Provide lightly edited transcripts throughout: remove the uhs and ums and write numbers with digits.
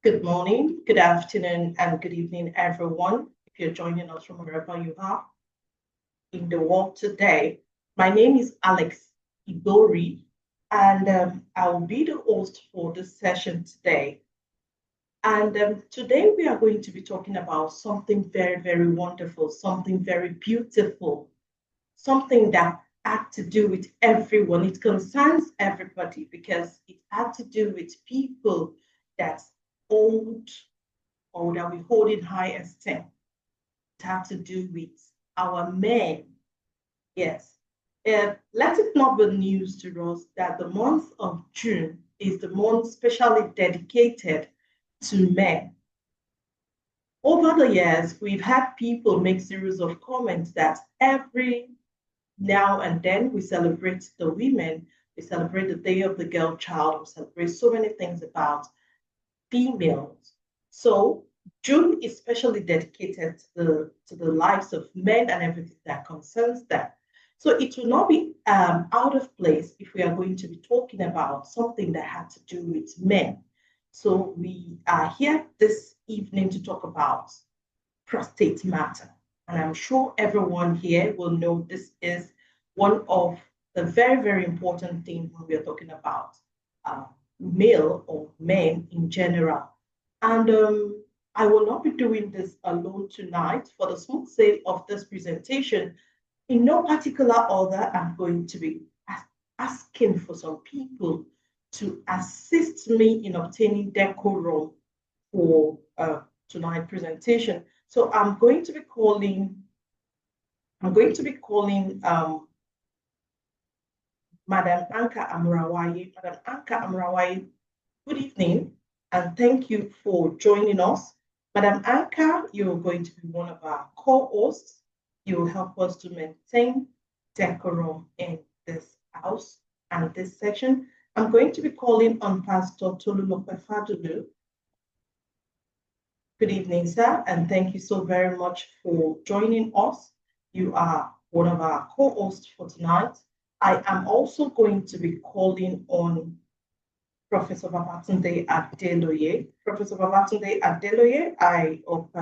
Good morning, good afternoon, and good evening, everyone. If you're joining us from wherever you are in the world today, my name is Alex Ibori, and I will be the host for this session today. And today we are going to be talking about something very, very wonderful, something very beautiful, something that had to do with everyone. It concerns everybody because it had to do with people that old or that we hold in high esteem. It had to do with our men. Yes. Let it not be news to us that the month of June is the month specially dedicated to men. Over the years, we've had people make series of comments that every now and then we celebrate the women, we celebrate the day of the girl child, we celebrate so many things about females. So June is specially dedicated to the lives of men and everything that concerns them. So it will not be out of place if we are going to be talking about something that had to do with men. So we are here this evening to talk about prostate matter. And I'm sure everyone here will know this is one of the very, very important things when we are talking about male or men in general. And I will not be doing this alone tonight. For the smooth sake of this presentation, in no particular order, I'm going to be asking for some people to assist me in obtaining decorum for tonight's presentation. So I'm going to be calling Madam Anka Amurawaye. Madam Anka Amurawaye, good evening, and thank you for joining us. Madam Anka, you're going to be one of our co-hosts. You will help us to maintain decorum in this house and this section. I'm going to be calling on Pastor Tolulope Fadulu. Good evening, sir, and thank you so very much for joining us. You are one of our co-hosts for tonight. I am also going to be calling on Professor Babatunde Adeloye. Professor Babatunde Adeloye, I hope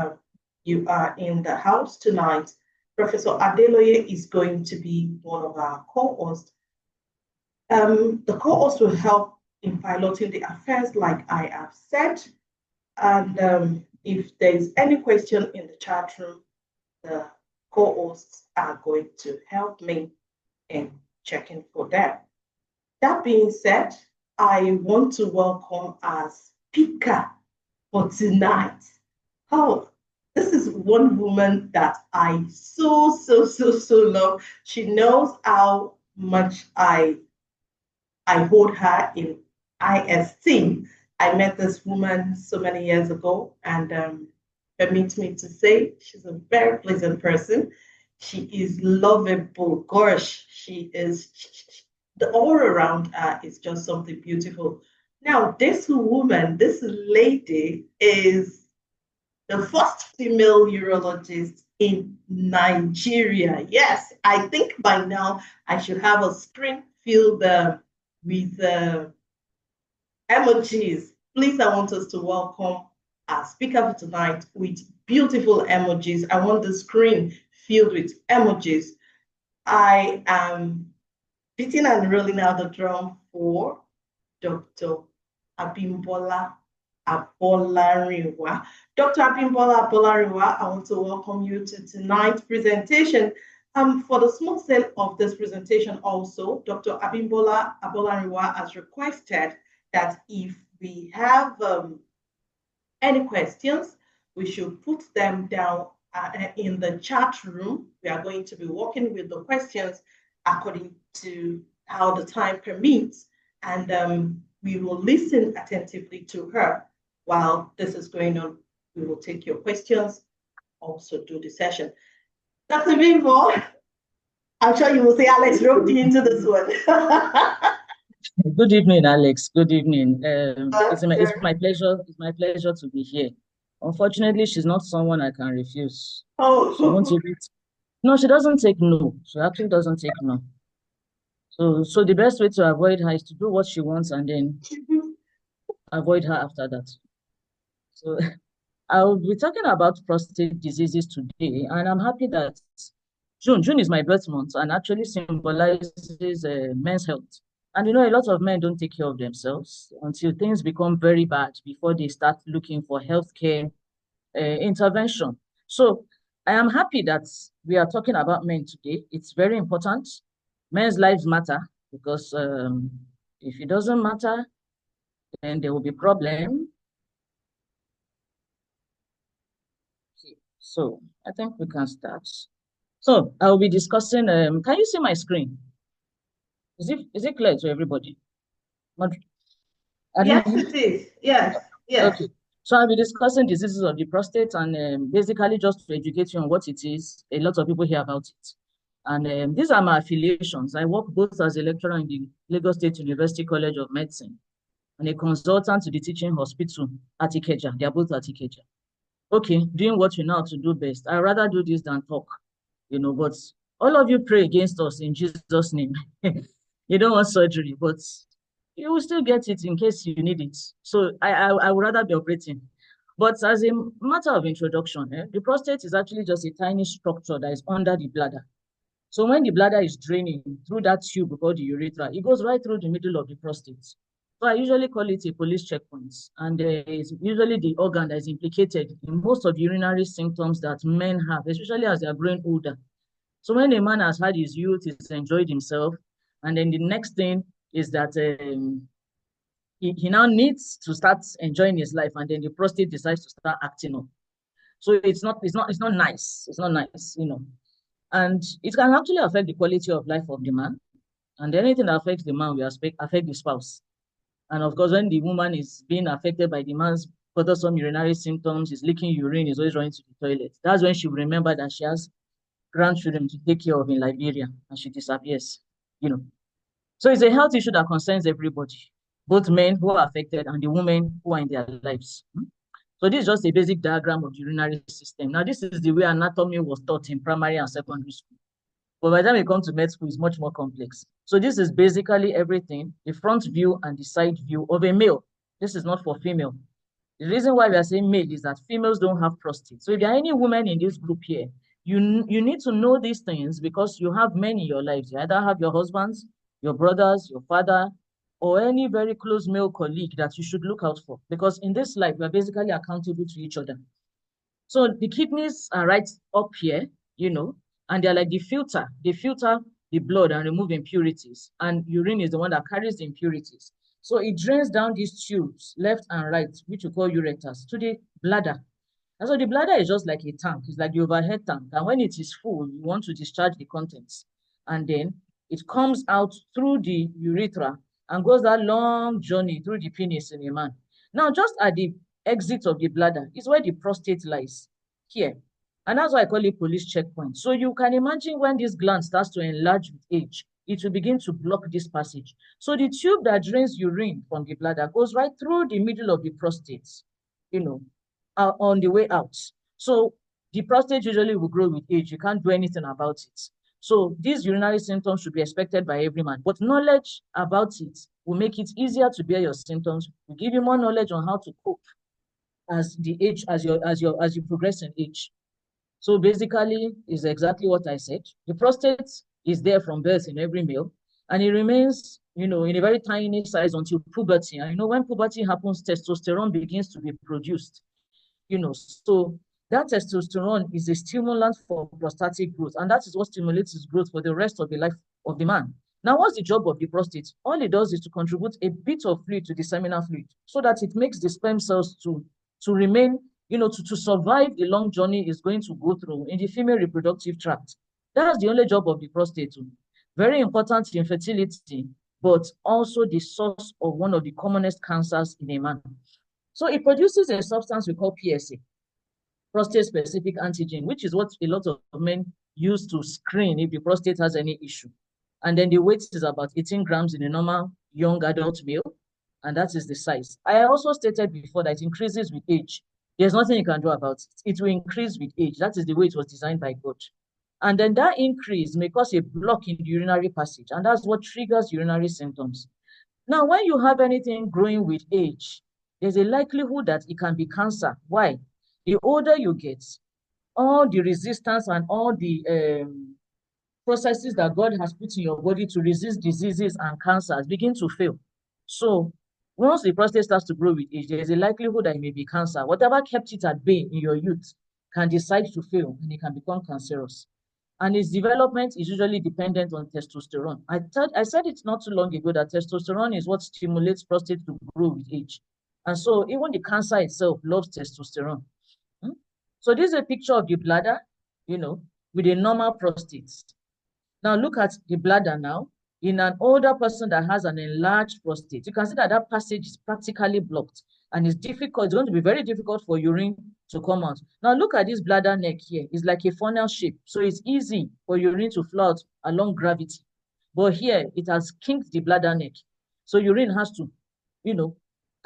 you are in the house tonight. Professor Adeloye is going to be one of our co-hosts. The co-host will help in piloting the affairs, like I have said. And if there is any question in the chat room, the co-hosts are going to help me in checking for them. That being said, I want to welcome our speaker for tonight. Oh, this is one woman that I so love. She knows how much I hold her in high esteem. I met this woman so many years ago, and permit me to say she's a very pleasant person. She is lovable. Gosh, she is. The aura around her is just something beautiful. Now, this woman, this lady, is the first female urologist in Nigeria. Yes, I think by now I should have a screen filled with emojis. Please, I want us to welcome our speaker for tonight with beautiful emojis. I want the screen filled with emojis. I am beating and rolling out the drum for Dr. Abimbola Abolariwa. Dr. Abimbola Abolariwa, I want to welcome you to tonight's presentation. For the smooth sale of this presentation also, Dr. Abimbola Abolariwa has requested that if we have any questions, we should put them down in the chat room. We are going to be working with the questions according to how the time permits, and we will listen attentively to her while this is going on. We will take your questions, also do the session. Dr. Bimbo, I'm sure you will say Alex roped you into this one. Good evening, Alex. Good evening. It's my pleasure. It's my pleasure to be here. Unfortunately, she's not someone I can refuse. Oh, no, she doesn't take no. She actually doesn't take no. So the best way to avoid her is to do what she wants and then avoid her after that. So I'll be talking about prostate diseases today, and I'm happy that June is my birth month and actually symbolizes men's health. And a lot of men don't take care of themselves until things become very bad before they start looking for healthcare intervention. So I am happy that we are talking about men today. It's very important. Men's lives matter because if it doesn't matter, then there will be problem. Okay, so I think we can start. So I will be discussing. Can you see my screen? Is it clear to everybody? Yes, it is. Yes, yes. Okay. So I'll be discussing diseases of the prostate and basically just to educate you on what it is. A lot of people hear about it. And these are my affiliations. I work both as a lecturer in the Lagos State University College of Medicine and a consultant to the teaching hospital at Ikeja. They are both at Ikeja. Okay, doing what you know how to do best. I'd rather do this than talk, but all of you pray against us in Jesus' name. You don't want surgery, but you will still get it in case you need it. So I would rather be operating. But as a matter of introduction, the prostate is actually just a tiny structure that is under the bladder. So when the bladder is draining through that tube called the urethra, it goes right through the middle of the prostate. So I usually call it a police checkpoint. And it's usually the organ that is implicated in most of the urinary symptoms that men have, especially as they are growing older. So when a man has had his youth, he's enjoyed himself, and then the next thing is that he now needs to start enjoying his life, and then the prostate decides to start acting up. So it's not nice. It's not nice. And it can actually affect the quality of life of the man. And anything that affects the man will affect the spouse. And of course, when the woman is being affected by the man's bothersome urinary symptoms, is leaking urine, is always running to the toilet. That's when she will remember that she has grandchildren to take care of in Liberia, and she disappears. So it's a health issue that concerns everybody, both men who are affected and the women who are in their lives. So this is just a basic diagram of the urinary system. Now, this is the way anatomy was taught in primary and secondary school. But by the time you come to med school, it's much more complex. So this is basically everything, the front view and the side view of a male. This is not for female. The reason why we are saying male is that females don't have prostate. So if there are any women in this group here, you need to know these things because you have men in your lives. You either have your husbands, your brothers, your father, or any very close male colleague that you should look out for. Because in this life, we are basically accountable to each other. So the kidneys are right up here, and they're like the filter. They filter the blood and remove impurities. And urine is the one that carries the impurities. So it drains down these tubes, left and right, which we call ureters, to the bladder. And so the bladder is just like a tank. It's like the overhead tank. And when it is full, you want to discharge the contents. And then it comes out through the urethra and goes that long journey through the penis in a man. Now, just at the exit of the bladder is where the prostate lies, here. And that's why I call it police checkpoint. So you can imagine when this gland starts to enlarge with age, it will begin to block this passage. So the tube that drains urine from the bladder goes right through the middle of the prostate, on the way out. So the prostate usually will grow with age. You can't do anything about it. So these urinary symptoms should be expected by every man. But knowledge about it will make it easier to bear your symptoms, will give you more knowledge on how to cope as you progress in age. So basically, is exactly what I said. The prostate is there from birth in every male, and it remains, in a very tiny size until puberty. And when puberty happens, testosterone begins to be produced. So that testosterone is a stimulant for prostatic growth, and that is what stimulates its growth for the rest of the life of the man. Now, what's the job of the prostate? All it does is to contribute a bit of fluid to the seminal fluid so that it makes the sperm cells to remain, to survive the long journey is going to go through in the female reproductive tract. That's the only job of the prostate. Very important in fertility, but also the source of one of the commonest cancers in a man. So it produces a substance we call PSA, prostate-specific antigen, which is what a lot of men use to screen if the prostate has any issue. And then the weight is about 18 grams in a normal young adult male, and that is the size. I also stated before that it increases with age. There's nothing you can do about it. It will increase with age. That is the way it was designed by God. And then that increase may cause a block in the urinary passage, and that's what triggers urinary symptoms. Now, when you have anything growing with age, there's a likelihood that it can be cancer. Why? The older you get, all the resistance and all the processes that God has put in your body to resist diseases and cancers begin to fail. So once the prostate starts to grow with age, there is a likelihood that it may be cancer. Whatever kept it at bay in your youth can decide to fail and it can become cancerous. And its development is usually dependent on testosterone. I said it not too long ago that testosterone is what stimulates prostate to grow with age. And so even the cancer itself loves testosterone. So this is a picture of the bladder, with a normal prostate. Now look at the bladder now. In an older person that has an enlarged prostate, you can see that that passage is practically blocked and it's difficult. It's going to be very difficult for urine to come out. Now look at this bladder neck here. It's like a funnel shape. So it's easy for urine to flow out along gravity. But here it has kinked the bladder neck. So urine has to,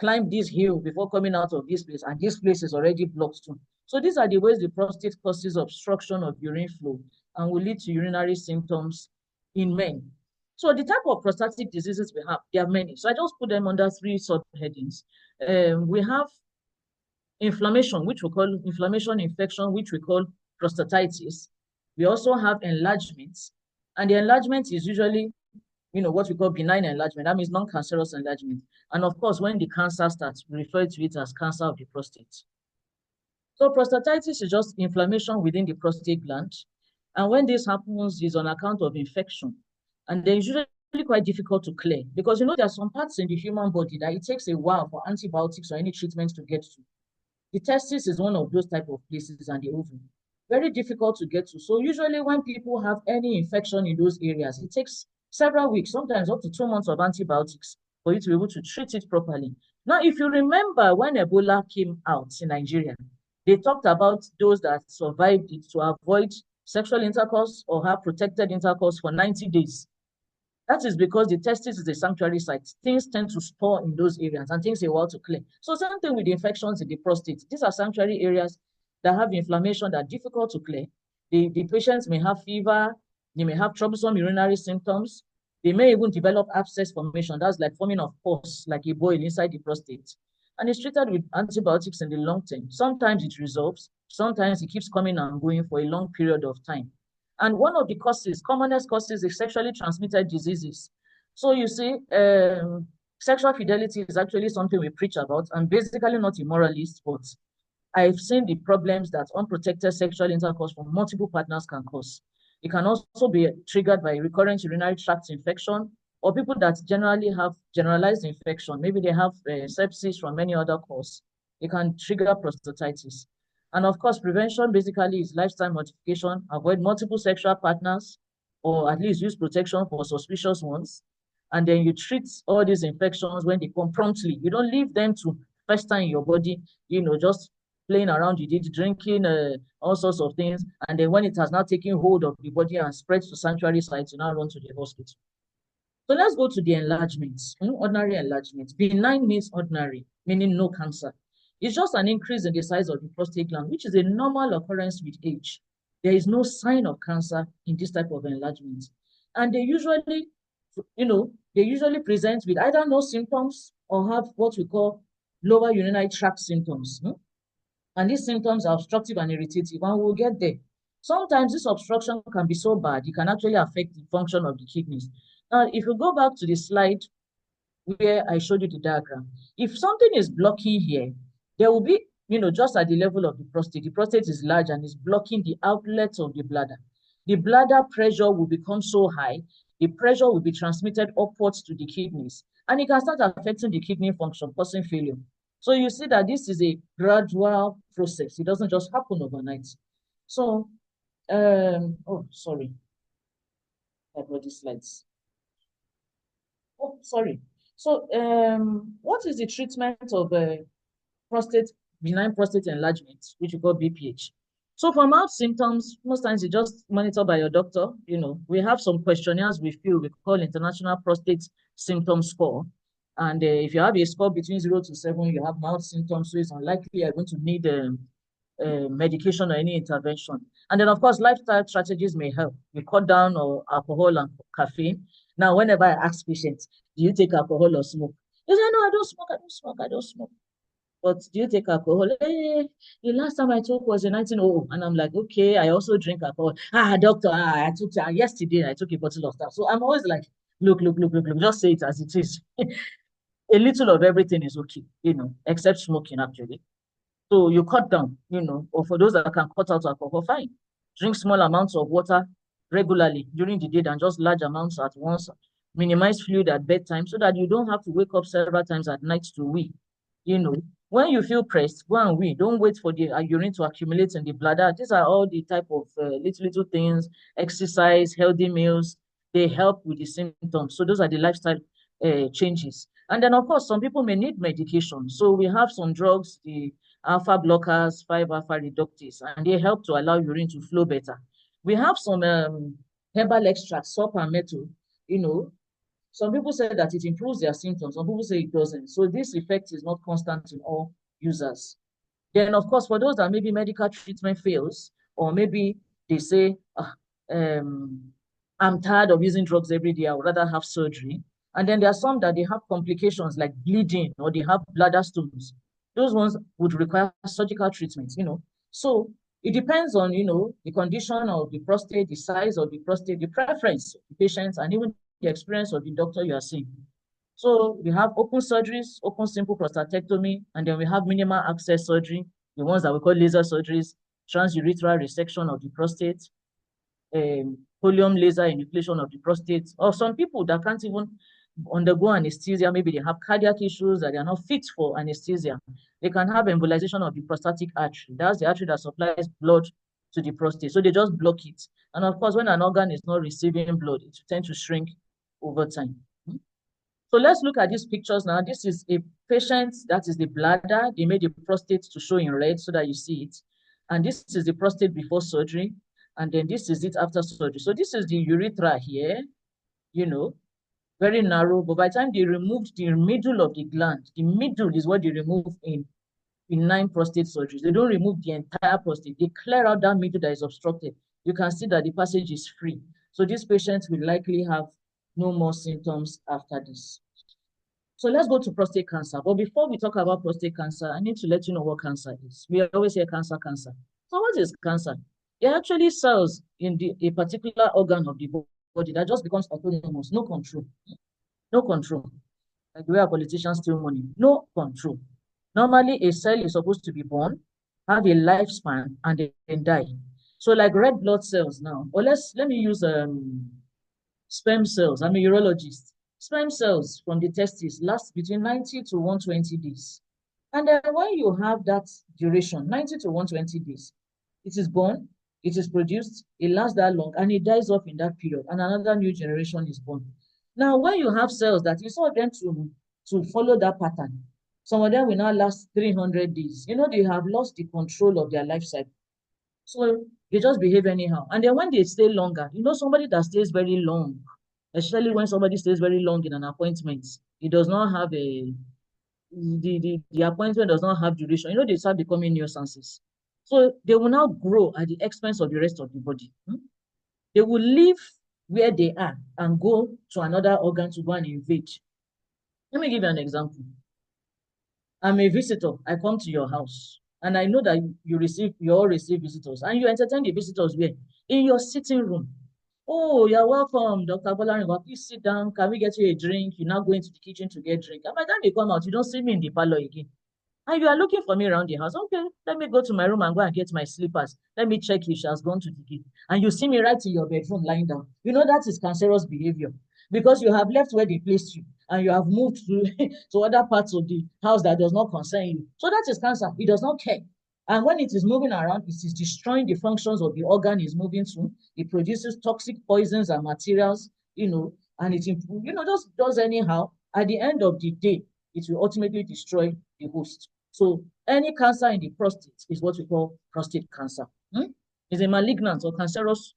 climb this hill before coming out of this place. And this place is already blocked too. So these are the ways the prostate causes obstruction of urine flow and will lead to urinary symptoms in men. So the type of prostatic diseases we have, there are many. So I just put them under 3 subheadings. We have inflammation, which we call inflammation infection, which we call prostatitis. We also have enlargements, and the enlargement is usually, what we call benign enlargement. That means non-cancerous enlargement. And of course, when the cancer starts, we refer to it as cancer of the prostate. So prostatitis is just inflammation within the prostate gland. And when this happens, it's on account of infection. And they're usually quite difficult to clear because, there are some parts in the human body that it takes a while for antibiotics or any treatment to get to. The testis is one of those type of places, and the ovary. Very difficult to get to. So usually when people have any infection in those areas, it takes several weeks, sometimes up to 2 months of antibiotics for you to be able to treat it properly. Now, if you remember when Ebola came out in Nigeria, they talked about those that survived it to avoid sexual intercourse or have protected intercourse for 90 days. That is because the testis is a sanctuary site. Things tend to store in those areas and takes a while to clear. So same thing with the infections in the prostate. These are sanctuary areas that have inflammation that are difficult to clear. The patients may have fever. They may have troublesome urinary symptoms. They may even develop abscess formation. That's like forming of pus, like a boil inside the prostate. And it's treated with antibiotics in the long term. Sometimes it resolves. Sometimes it keeps coming and going for a long period of time. And one of the commonest causes is sexually transmitted diseases. So you see, sexual fidelity is actually something we preach about. I'm basically not a moralist, but I've seen the problems that unprotected sexual intercourse from multiple partners can cause. It can also be triggered by recurrent urinary tract infection or people that generally have generalized infection. Maybe they have sepsis from any other cause. It can trigger prostatitis. And of course, prevention basically is lifestyle modification, avoid multiple sexual partners, or at least use protection for suspicious ones. And then you treat all these infections when they come promptly. You don't leave them to fester in your body, just playing around with it, drinking all sorts of things. And then when it has now taken hold of the body and spreads to sanctuary sites, you now run to the hospital. So let's go to the enlargements, ordinary enlargements. Benign means ordinary, meaning no cancer. It's just an increase in the size of the prostate gland, which is a normal occurrence with age. There is no sign of cancer in this type of enlargement. And they usually, present with either no symptoms or have what we call lower urinary tract symptoms. And these symptoms are obstructive and irritative, and we'll get there. Sometimes this obstruction can be so bad, it can actually affect the function of the kidneys. Now, if you go back to the slide where I showed you the diagram, if something is blocking here, there will be, just at the level of the prostate is large and is blocking the outlets of the bladder. The bladder pressure will become so high, the pressure will be transmitted upwards to the kidneys, and it can start affecting the kidney function, causing failure. So you see that this is a gradual process. It doesn't just happen overnight. So, sorry. I brought these slides. Oh, sorry. So, what is the treatment of benign prostate enlargement, which we call BPH? So for mild symptoms, most times you just monitor by your doctor. We have some questionnaires we call International Prostate Symptom Score. And if you have a score between 0 to 7, you have mild symptoms, so it's unlikely you're going to need medication or any intervention. And then, of course, lifestyle strategies may help. You cut down on alcohol and caffeine. Now, whenever I ask patients, do you take alcohol or smoke? They say, no, I don't smoke, I don't smoke, I don't smoke. but do you take alcohol? Hey, the last time I took was in 1900. And I'm like, okay, I also drink alcohol. Doctor, I took yesterday, I took a bottle of that. So I'm always like, look, just say it as it is. A little of everything is okay, except smoking, actually. So you cut down, or for those that can cut out alcohol, fine. Drink small amounts of water regularly during the day than just large amounts at once. Minimize fluid at bedtime so that you don't have to wake up several times at night to wee. When you feel pressed, go and wee. Don't wait for the urine to accumulate in the bladder. These are all the type of little things. Exercise, healthy meals, they help with the symptoms. So those are the lifestyle changes. And then, of course, some people may need medication. So we have some drugs, the alpha blockers, 5-alpha reductase, and they help to allow urine to flow better. We have some herbal extracts, soap and metal. Some people say that it improves their symptoms. Some people say it doesn't. So this effect is not constant in all users. Then, of course, for those that maybe medical treatment fails, or maybe they say, I'm tired of using drugs every day, I would rather have surgery. And then there are some that they have complications like bleeding or they have bladder stones. Those ones would require surgical treatment, So it depends on, the condition of the prostate, the size of the prostate, the preference of the patient, and even the experience of the doctor you are seeing. So we have open surgeries, open simple prostatectomy, and then we have minimal access surgery, the ones that we call laser surgeries, transurethral resection of the prostate, laser enucleation of the prostate, or some people that can't even undergo anesthesia, maybe they have cardiac issues that they are not fit for anesthesia. They can have embolization of the prostatic artery. That's the artery that supplies blood to the prostate. So they just block it. And of course, when an organ is not receiving blood, it tends to shrink over time. So let's look at these pictures now. This is a patient, that is the bladder. They made the prostate to show in red so that you see it. And this is the prostate before surgery. And then this is it after surgery. So this is the urethra here, very narrow. But by the time they removed the middle of the gland, the middle is what they remove in 9 prostate surgeries. They don't remove the entire prostate. They clear out that middle that is obstructed. You can see that the passage is free. So these patients will likely have no more symptoms after this. So let's go to prostate cancer. But before we talk about prostate cancer, I need to let you know what cancer is. We always say cancer. So what is cancer? They're actually cells in a particular organ of the body that just becomes autonomous, no control. No control. Like the way our politicians steal money. No control. Normally, a cell is supposed to be born, have a lifespan, and then die. So like red blood cells now, or let me use sperm cells. I'm a urologist. Sperm cells from the testes last between 90 to 120 days. And then when you have that duration, 90 to 120 days, it is born, it is produced, it lasts that long, and it dies off in that period, and another new generation is born. Now, when you have cells that you saw them to follow that pattern, some of them will now last 300 days. They have lost the control of their life cycle. So they just behave anyhow. And then when they stay longer, somebody that stays very long, especially when somebody stays very long in an appointment, it does not have the appointment does not have duration. They start becoming nuisances. So they will now grow at the expense of the rest of the body. They will leave where they are and go to another organ to go and invade. Let me give you an example. I'm a visitor. I come to your house. And I know that you all receive visitors. And you entertain the visitors where? In your sitting room. Oh, you're welcome, Dr. ABOLARINWA. Please sit down. Can we get you a drink? You now go into the kitchen to get drink. And by the time they come out, you don't see me in the parlor again. And you are looking for me around the house. Okay, let me go to my room and go and get my slippers. Let me check if she has gone to the gate. And you see me right in your bedroom lying down. That is cancerous behavior because you have left where they placed you and you have moved to other parts of the house that does not concern you. So that is cancer. It does not care. And when it is moving around, it is destroying the functions of the organ it's moving to. It produces toxic poisons and materials, and it just does anyhow. At the end of the day, it will ultimately destroy the host. So any cancer in the prostate is what we call prostate cancer. It's a malignant or cancerous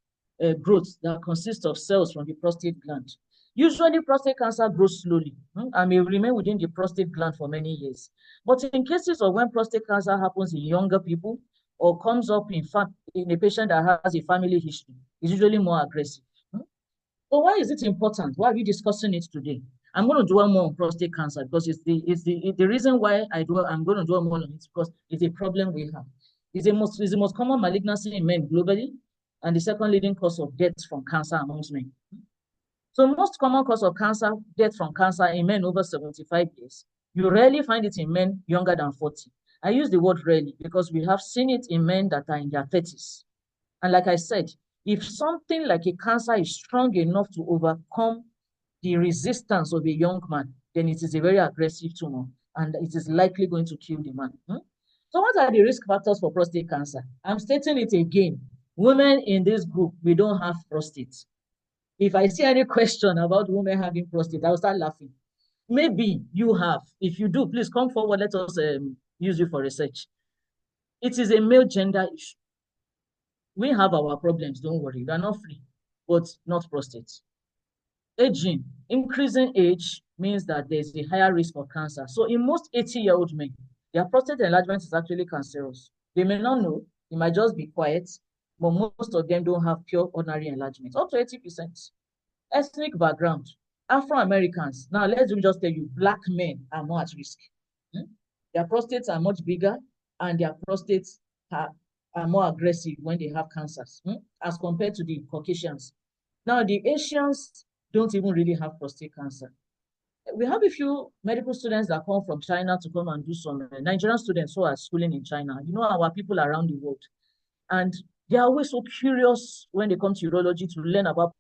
growth that consists of cells from the prostate gland. Usually, prostate cancer grows slowly and may remain within the prostate gland for many years. But in cases of when prostate cancer happens in younger people or comes up in a patient that has a family history, it's usually more aggressive. So why is it important? Why are we discussing it today? I'm going to dwell more on prostate cancer because it's the reason why I'm going to dwell more on it because it's a problem we have. It's the most common malignancy in men globally, and the second leading cause of death from cancer amongst men. So most common cause of cancer, death from cancer in men over 75 years. You rarely find it in men younger than 40. I use the word rarely because we have seen it in men that are in their 30s. And like I said, if something like a cancer is strong enough to overcome the resistance of a young man, then it is a very aggressive tumor and it is likely going to kill the man. So what are the risk factors for prostate cancer? I'm stating it again. Women in this group, we don't have prostate. If I see any question about women having prostate, I'll start laughing. Maybe you have. If you do, please come forward. Let us use you for research. It is a male gender issue. We have our problems, don't worry. We are not free, but not prostate. Aging, increasing age means that there's a higher risk of cancer. So in most 80-year-old men, their prostate enlargement is actually cancerous. They may not know, it might just be quiet, but most of them don't have pure ordinary enlargement, up to 80%. Ethnic background, Afro-Americans. Now, let's just tell you, Black men are more at risk. Their prostates are much bigger, and their prostates are more aggressive when they have cancers as compared to the Caucasians. Now, the Asians don't even really have prostate cancer. We have a few medical students that come from China to come and do some Nigerian students who are schooling in China. You know, our people around the world. And they are always so curious when they come to urology to learn about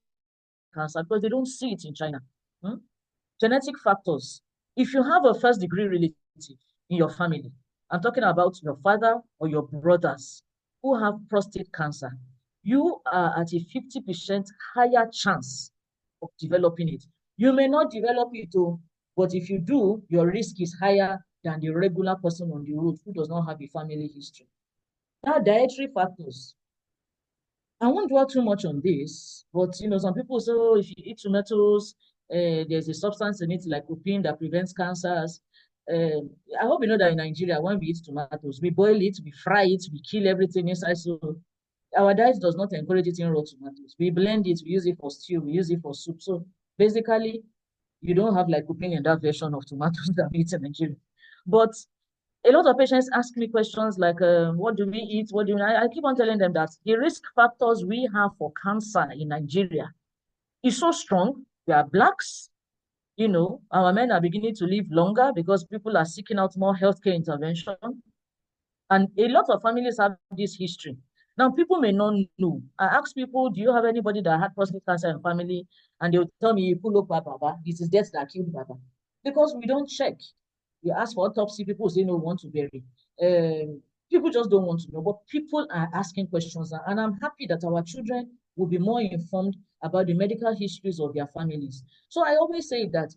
cancer because they don't see it in China. Genetic factors. If you have a first-degree relative in your family, I'm talking about your father or your brothers who have prostate cancer, you are at a 50% higher chance of developing it. You may not develop it, but if you do, your risk is higher than the regular person on the road who does not have a family history. Now, dietary factors. I won't dwell too much on this, but some people say, oh, if you eat tomatoes, there's a substance in it like lycopene that prevents cancers. I hope you know that in Nigeria, when we eat tomatoes, we boil it, we fry it, we kill everything inside. So our diet does not encourage eating raw tomatoes. We blend it, we use it for stew, we use it for soup. So basically, you don't have lycopene in that version of tomatoes that we eat in Nigeria. But a lot of patients ask me questions like, what do we eat? What do we... I keep on telling them that the risk factors we have for cancer in Nigeria is so strong. We are Blacks. Our men are beginning to live longer because people are seeking out more healthcare intervention. And a lot of families have this history. Now, people may not know. I ask people, do you have anybody that had prostate cancer in family? And they'll tell me, pull up Baba, this is death that killed Baba. Because we don't check. You ask for autopsy, people say no, want to bury. People just don't want to know, but people are asking questions, and I'm happy that our children will be more informed about the medical histories of their families. So I always say that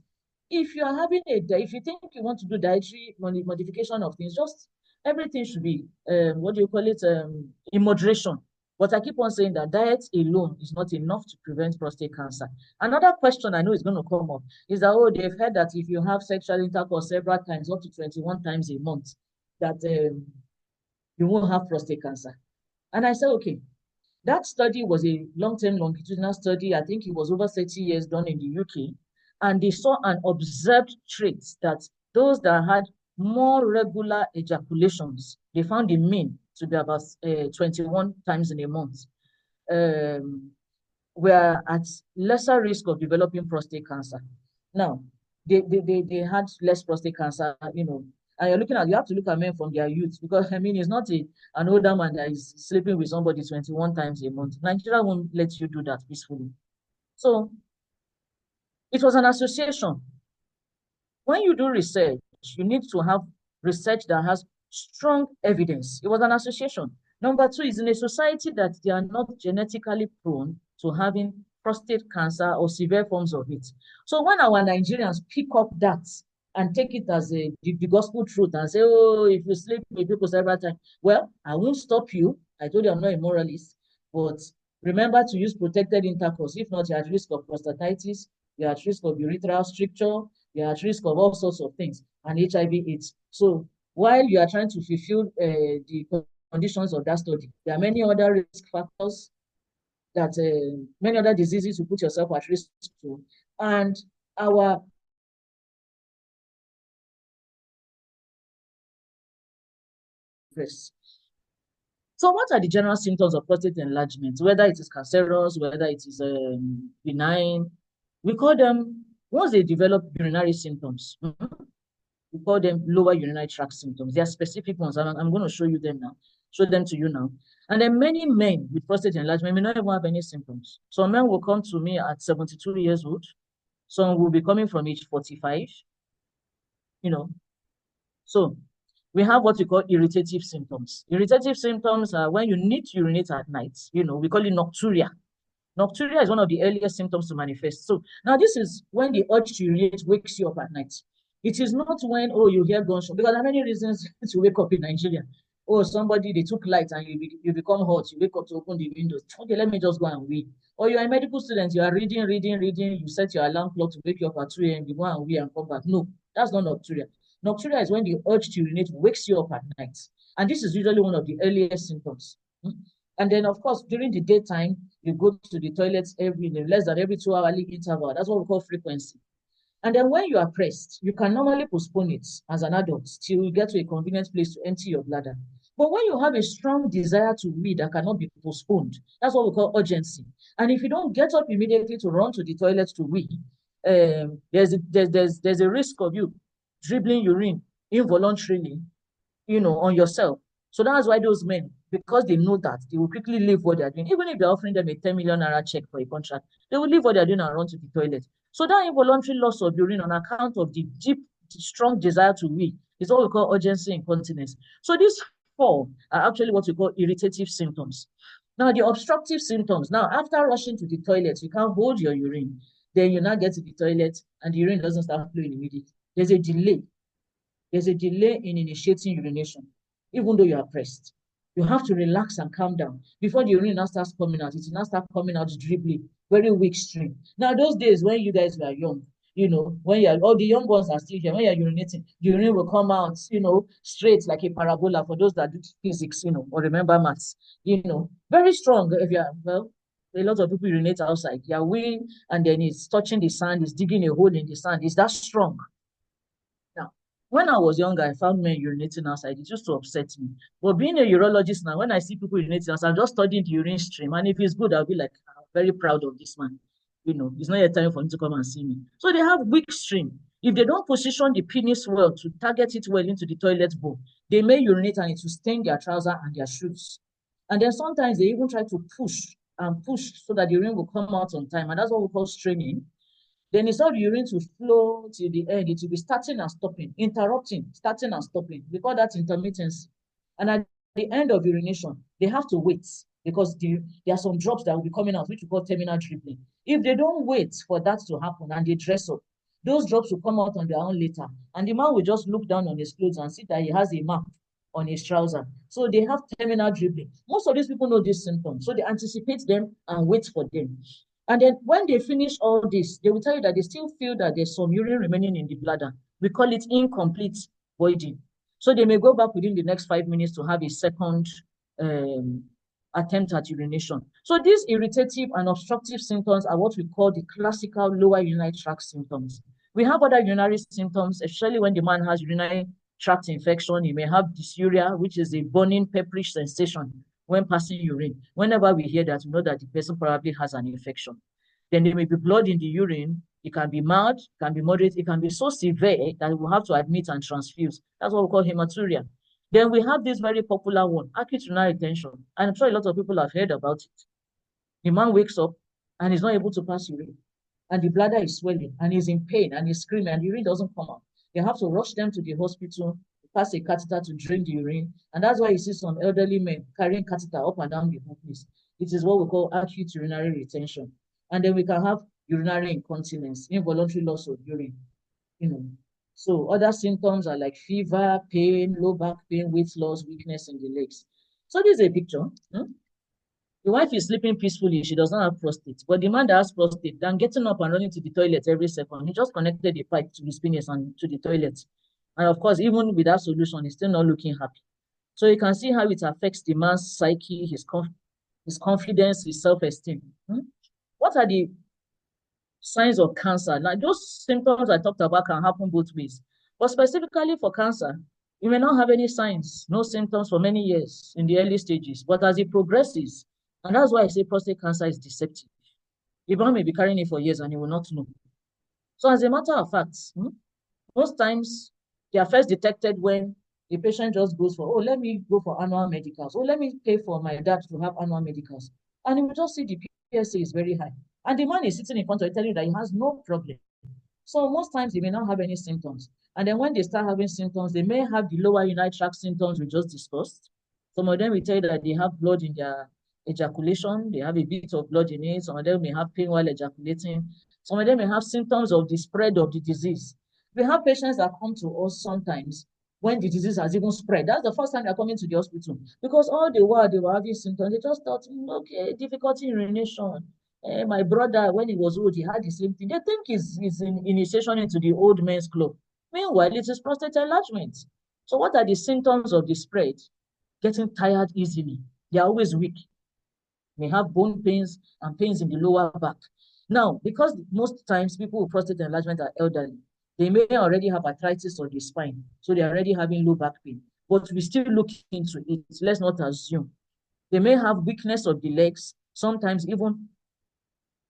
if you are having if you think you want to do dietary modification of things, just everything should be, in moderation. But I keep on saying that diet alone is not enough to prevent prostate cancer. Another question I know is going to come up is that, oh, they've heard that if you have sexual intercourse several times, up to 21 times a month, that you won't have prostate cancer. And I said, okay, that study was a long-term longitudinal study. I think it was over 30 years done in the UK. And they saw an observed trait that those that had more regular ejaculations, they found the mean to be about 21 times in a month, were at lesser risk of developing prostate cancer. Now, they had less prostate cancer, and you have to look at men from their youth, because it's not an older man that is sleeping with somebody 21 times a month. Nigeria won't let you do that peacefully. So it was an association. When you do research, you need to have research that has strong evidence. It was an association. Number two is in a society that they are not genetically prone to having prostate cancer or severe forms of it. So when our Nigerians pick up that and take it as the gospel truth and say, oh, if you sleep with people several times, well, I won't stop you. I told you I'm not a moralist, but remember to use protected intercourse. If not, you're at risk of prostatitis, you're at risk of urethral stricture, you're at risk of all sorts of things, and HIV/AIDS. So while you are trying to fulfill the conditions of that study, there are many other risk factors that many other diseases you put yourself at risk to. And our manifest. So what are the general symptoms of prostate enlargement? Whether it is cancerous, whether it is benign, we call them, once they develop urinary symptoms, we call them lower urinary tract symptoms. They are specific ones, and I'm going to show you them now, show them to you now. And then many men with prostate enlargement may not even have any symptoms. Some men will come to me at 72 years old. Some will be coming from age 45, you know. So we have what we call irritative symptoms. Irritative symptoms are when you need to urinate at night, we call it nocturia. Nocturia is one of the earliest symptoms to manifest. So now this is when the urge to urinate wakes you up at night. It is not when, you hear gunshot, because there are many reasons to wake up in Nigeria. Somebody, they took light and you become hot, you wake up to open the windows. Okay, let me just go and wee. Or you're a medical student, you are reading, you set your alarm clock to wake you up at 2 a.m., you go and wee and come back. No, that's not nocturia. Nocturia is when the urge to urinate wakes you up at night. And this is usually one of the earliest symptoms. And then, of course, during the daytime, you go to the toilets less than every 2-hourly interval. That's what we call frequency. And then when you are pressed, you can normally postpone it as an adult till you get to a convenient place to empty your bladder. But when you have a strong desire to wee that cannot be postponed, that's what we call urgency. And if you don't get up immediately to run to the toilet to wee, there's a risk of you dribbling urine involuntarily, on yourself. So that's why those men, because they know that, they will quickly leave what they're doing. Even if they're offering them a 10 million naira check for a contract, they will leave what they're doing and run to the toilet. So that involuntary loss of urine on account of the deep, strong desire to wee is what we call urgency incontinence. So these four are actually what we call irritative symptoms. Now, the obstructive symptoms. Now, after rushing to the toilet, you can't hold your urine. Then you now get to the toilet and the urine doesn't start flowing immediately. There's a delay. There's a delay in initiating urination, even though you are pressed. You have to relax and calm down. Before the urine now starts coming out, it will now start coming out dribbling, very weak stream. Now, those days when you guys were young, when all the young ones are still here, when you're urinating, the urine will come out, straight like a parabola for those that do physics, or remember maths, very strong. If you're, a lot of people urinate outside. You're weeing, and then it's touching the sand, it's digging a hole in the sand. It's that strong. When I was younger, I found men urinating outside. It used to upset me. But being a urologist now, when I see people urinating outside, I'm just studying the urine stream. And if it's good, I'll be like, I'm very proud of this man. It's not yet time for him to come and see me. So they have weak stream. If they don't position the penis well to target it well into the toilet bowl, they may urinate and it will stain their trouser and their shoes. And then sometimes they even try to push so that the urine will come out on time. And that's what we call straining. Then instead of the urine to flow to the end, it will be starting and stopping, interrupting, starting and stopping. We call that intermittency. And at the end of urination, they have to wait because there are some drops that will be coming out, which we call terminal dribbling. If they don't wait for that to happen and they dress up, those drops will come out on their own later. And the man will just look down on his clothes and see that he has a mark on his trouser. So they have terminal dribbling. Most of these people know these symptoms. So they anticipate them and wait for them. And then when they finish all this, they will tell you that they still feel that there's some urine remaining in the bladder. We call it incomplete voiding. So they may go back within the next 5 minutes to have a second attempt at urination. So these irritative and obstructive symptoms are what we call the classical lower urinary tract symptoms. We have other urinary symptoms, especially when the man has urinary tract infection. He may have dysuria, which is a burning, pepperish sensation when passing urine. Whenever we hear that, we know that the person probably has an infection. Then there may be blood in the urine. It can be mild, it can be moderate, it can be so severe that we'll have to admit and transfuse. That's what we call hematuria. Then we have this very popular one, acute urinary retention. And I'm sure a lot of people have heard about it. The man wakes up and is not able to pass urine. And the bladder is swelling and he's in pain and he's screaming and the urine doesn't come out. They have to rush them to the hospital, pass a catheter to drain the urine. And that's why you see some elderly men carrying catheter up and down the whole place. It is what we call acute urinary retention. And then we can have urinary incontinence, involuntary loss of urine. So other symptoms are like fever, pain, low back pain, weight loss, weakness in the legs. So this is a picture. The wife is sleeping peacefully. She does not have prostate. But the man that has prostate, then getting up and running to the toilet every second, he just connected the pipe to his penis and to the toilet. And of course, even with that solution, he's still not looking happy. So you can see how it affects the man's psyche, his confidence, his self-esteem. What are the signs of cancer? Now, those symptoms I talked about can happen both ways. But specifically for cancer, You may not have any signs, no symptoms for many years in the early stages, but as it progresses, and that's why I say prostate cancer is deceptive. The man may be carrying it for years and he will not know. So as a matter of fact, most times they are first detected when the patient just goes for, oh, let me go for annual medicals. Oh, let me pay for my dad to have annual medicals. And you will just see the PSA is very high. And the man is sitting in front of you telling you that he has no problem. So most times they may not have any symptoms. And then when they start having symptoms, they may have the lower urinary tract symptoms we just discussed. Some of them will tell you that they have blood in their ejaculation. They have a bit of blood in it. Some of them may have pain while ejaculating. Some of them may have symptoms of the spread of the disease. We have patients that come to us sometimes when the disease has even spread. That's the first time they're coming to the hospital because all the while they were having symptoms, they just thought, okay, difficulty in urination. My brother, when he was old, he had the same thing. They think it's an initiation into the old men's club. Meanwhile, it is prostate enlargement. So what are the symptoms of the spread? Getting tired easily. They are always weak. May have bone pains and pains in the lower back. Now, because most times people with prostate enlargement are elderly, they may already have arthritis on the spine. So they're already having low back pain. But we still look into it. Let's not assume. They may have weakness of the legs, sometimes even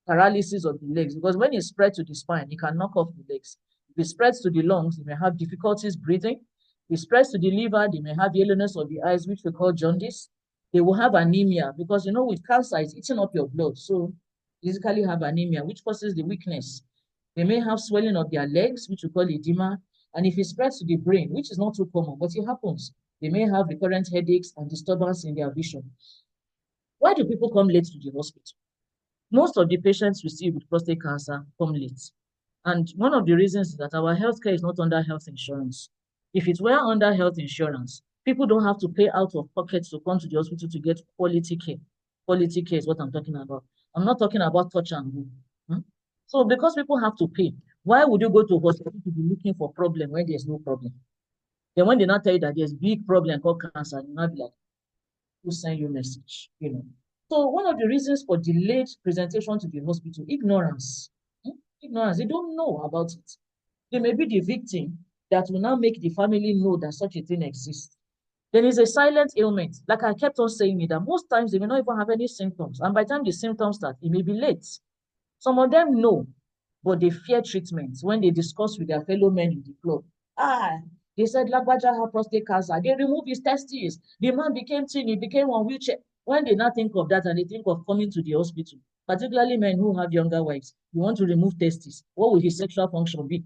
paralysis of the legs, because when it spreads to the spine, it can knock off the legs. If it spreads to the lungs, they may have difficulties breathing. If it spreads to the liver, they may have yellowness of the eyes, which we call jaundice. They will have anemia because, with cancer, it's eating up your blood. So physically have anemia, which causes the weakness. They may have swelling of their legs, which we call edema. And if it spreads to the brain, which is not too common, but it happens, they may have recurrent headaches and disturbance in their vision. Why do people come late to the hospital? Most of the patients we see with prostate cancer come late. And one of the reasons is that our healthcare is not under health insurance. If it were under health insurance, people don't have to pay out of pocket to come to the hospital to get quality care. Quality care is what I'm talking about. I'm not talking about touch and go. So because people have to pay, why would you go to hospital to be looking for problem when there's no problem? Then when they not tell you that there's big problem called cancer, you not be like, who send you message, So one of the reasons for delayed presentation to the hospital, ignorance. Ignorance, they don't know about it. They may be the victim that will now make the family know that such a thing exists. There is a silent ailment. Like I kept on saying it, that most times they may not even have any symptoms. And by the time the symptoms start, it may be late. Some of them know, but they fear treatment when they discuss with their fellow men in the club. They said Lagbaja had prostate cancer. They removed his testes. The man became thin. He became on wheelchair. When they not think of that and they think of coming to the hospital, particularly men who have younger wives, you want to remove testes. What will his sexual function be?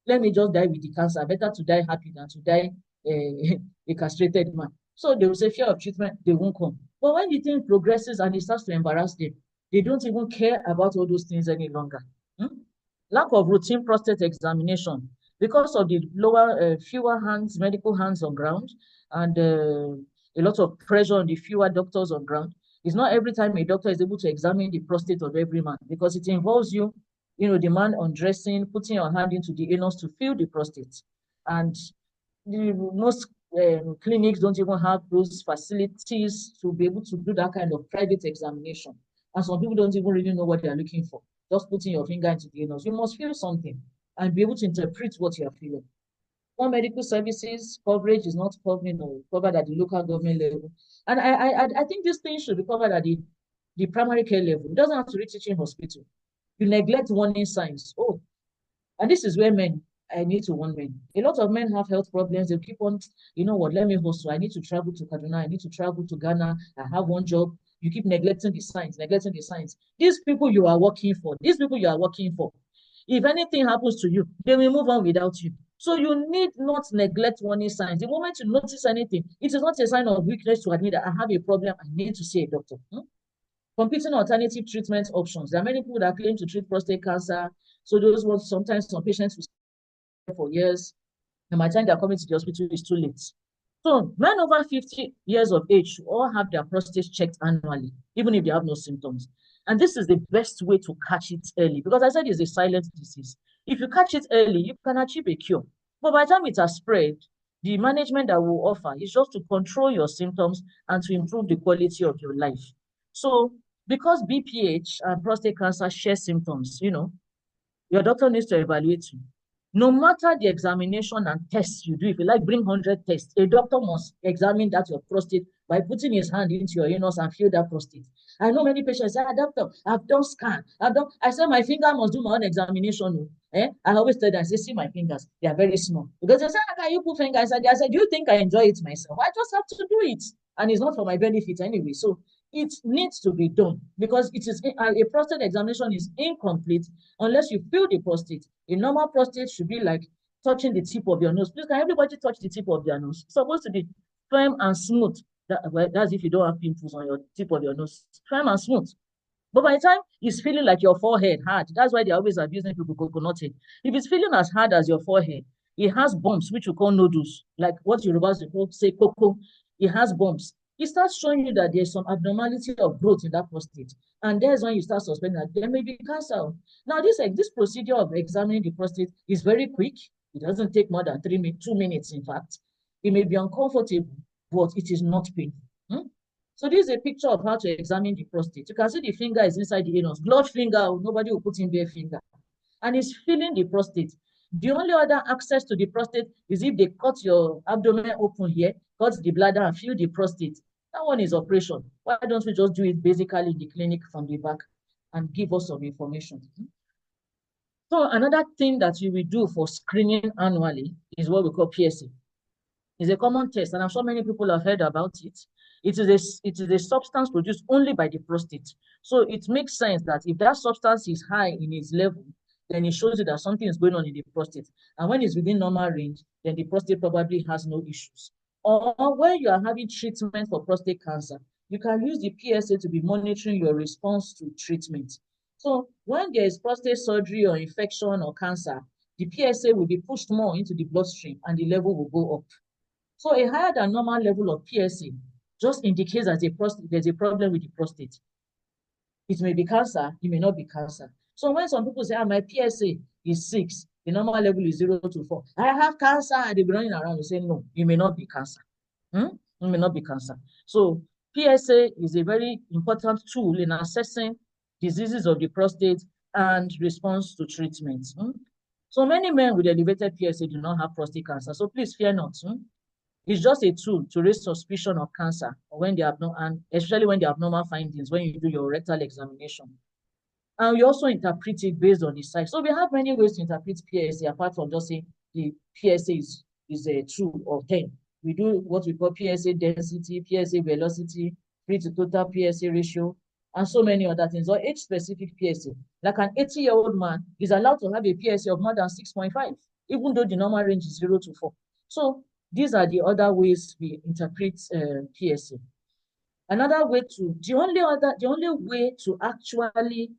Let me just die with the cancer. Better to die happy than to die a castrated man. So they will say fear of treatment, they won't come. But when the thing progresses and it starts to embarrass them, they don't even care about all those things any longer. Lack of routine prostate examination because of the fewer medical hands on ground, and a lot of pressure on the fewer doctors on ground. It's not every time a doctor is able to examine the prostate of every man because it involves you, the man undressing, putting your hand into the anus to feel the prostate. And most clinics don't even have those facilities to be able to do that kind of private examination. And some people don't even really know what they're looking for. Just putting your finger into the anus. You must feel something and be able to interpret what you're feeling. Some medical services coverage is not covered at the local government level. And I think this thing should be covered at the primary care level. It doesn't have to reach teaching hospital. You neglect warning signs. Oh, and this is where I need to warn men. A lot of men have health problems. They keep on, let me hustle. I need to travel to Kaduna. I need to travel to Ghana. I have one job. You keep neglecting the signs, neglecting the signs. These people you are working for, if anything happens to you, they will move on without you. So you need not neglect warning signs. The moment you notice anything, it is not a sign of weakness to admit that I have a problem. I need to see a doctor. Competing alternative treatment options. There are many people that claim to treat prostate cancer. So those ones, sometimes some patients will for years. And by the time they're coming to the hospital, it's too late. So men over 50 years of age should all have their prostates checked annually, even if they have no symptoms. And this is the best way to catch it early, because I said it's a silent disease. If you catch it early, you can achieve a cure. But by the time it has spread, the management that we'll offer is just to control your symptoms and to improve the quality of your life. So because BPH and prostate cancer share symptoms, your doctor needs to evaluate you. No matter the examination and tests you do, if you like bring 100 tests, a doctor must examine that your prostate by putting his hand into your anus and feel that prostate. I know many patients say, doctor, I've done scan. I said, my finger must do my own examination. I always tell them, I say, see my fingers, they are very small. Because they say, can you put fingers? I said, do you think I enjoy it myself? I just have to do it. And it's not for my benefit anyway. So it needs to be done because it is a prostate examination is incomplete unless you feel the prostate. A normal prostate should be like touching the tip of your nose. Please, can everybody touch the tip of their nose? It's supposed to be firm and smooth. That's if you don't have pimples on your tip of your nose. Firm and smooth. But by the time it's feeling like your forehead hard, that's why they're always abusing people coconut head. If it's feeling as hard as your forehead, it has bumps, which we call nodules, like what Yorubas say cocoa. It has bumps. It starts showing you that there's some abnormality of growth in that prostate. And there's when you start suspecting that there may be cancer. Now, this procedure of examining the prostate is very quick. It doesn't take more than 2 minutes, in fact. It may be uncomfortable, but it is not painful. So this is a picture of how to examine the prostate. You can see the finger is inside the anus. Blood finger, nobody will put in bare finger. And it's feeling the prostate. The only other access to the prostate is if they cut your abdomen open here, cut the bladder and feel the prostate. That one is operation. Why don't we just do it basically in the clinic from the back and give us some information? So another thing that you will do for screening annually is what we call PSA. It's a common test, and I'm sure many people have heard about it. It is a substance produced only by the prostate. So it makes sense that if that substance is high in its level, then it shows you that something is going on in the prostate. And when it's within normal range, then the prostate probably has no issues. Or when you are having treatment for prostate cancer, you can use the PSA to be monitoring your response to treatment. So when there is prostate surgery or infection or cancer, the PSA will be pushed more into the bloodstream and the level will go up. So a higher than normal level of PSA just indicates that there's a problem with the prostate. It may be cancer, it may not be cancer. So when some people say, my PSA is 6, the normal level is 0 to 4. I have cancer, and they'll be running around and say, no, it may not be cancer. It may not be cancer. So PSA is a very important tool in assessing diseases of the prostate and response to treatment. So many men with elevated PSA do not have prostate cancer. So please fear not. It's just a tool to raise suspicion of cancer when they have no, and especially when they have abnormal findings when you do your rectal examination. And we also interpret it based on the size. So we have many ways to interpret PSA apart from just saying the PSA is a 2 or 10. We do what we call PSA density, PSA velocity, free to total PSA ratio, and so many other things, or age-specific PSA. Like an 80-year-old man is allowed to have a PSA of more than 6.5, even though the normal range is 0 to 4. So these are the other ways we interpret PSA. Another way the only way to actually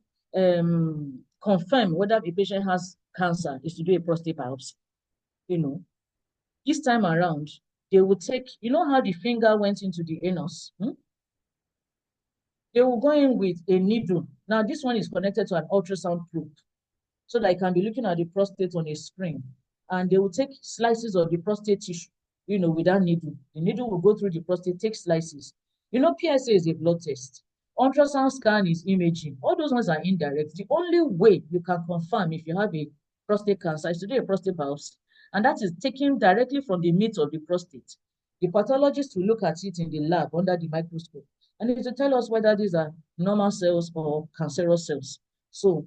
confirm whether a patient has cancer is to do a prostate biopsy. This time around, they will take, how the finger went into the anus? They will go in with a needle. Now, this one is connected to an ultrasound probe, so that I can be looking at the prostate on a screen. And they will take slices of the prostate tissue, with that needle. The needle will go through the prostate, take slices. PSA is a blood test. Ultrasound scan is imaging. All those ones are indirect. The only way you can confirm if you have a prostate cancer is to do a prostate biopsy. And that is taken directly from the meat of the prostate. The pathologist will look at it in the lab under the microscope. And it will tell us whether these are normal cells or cancerous cells. So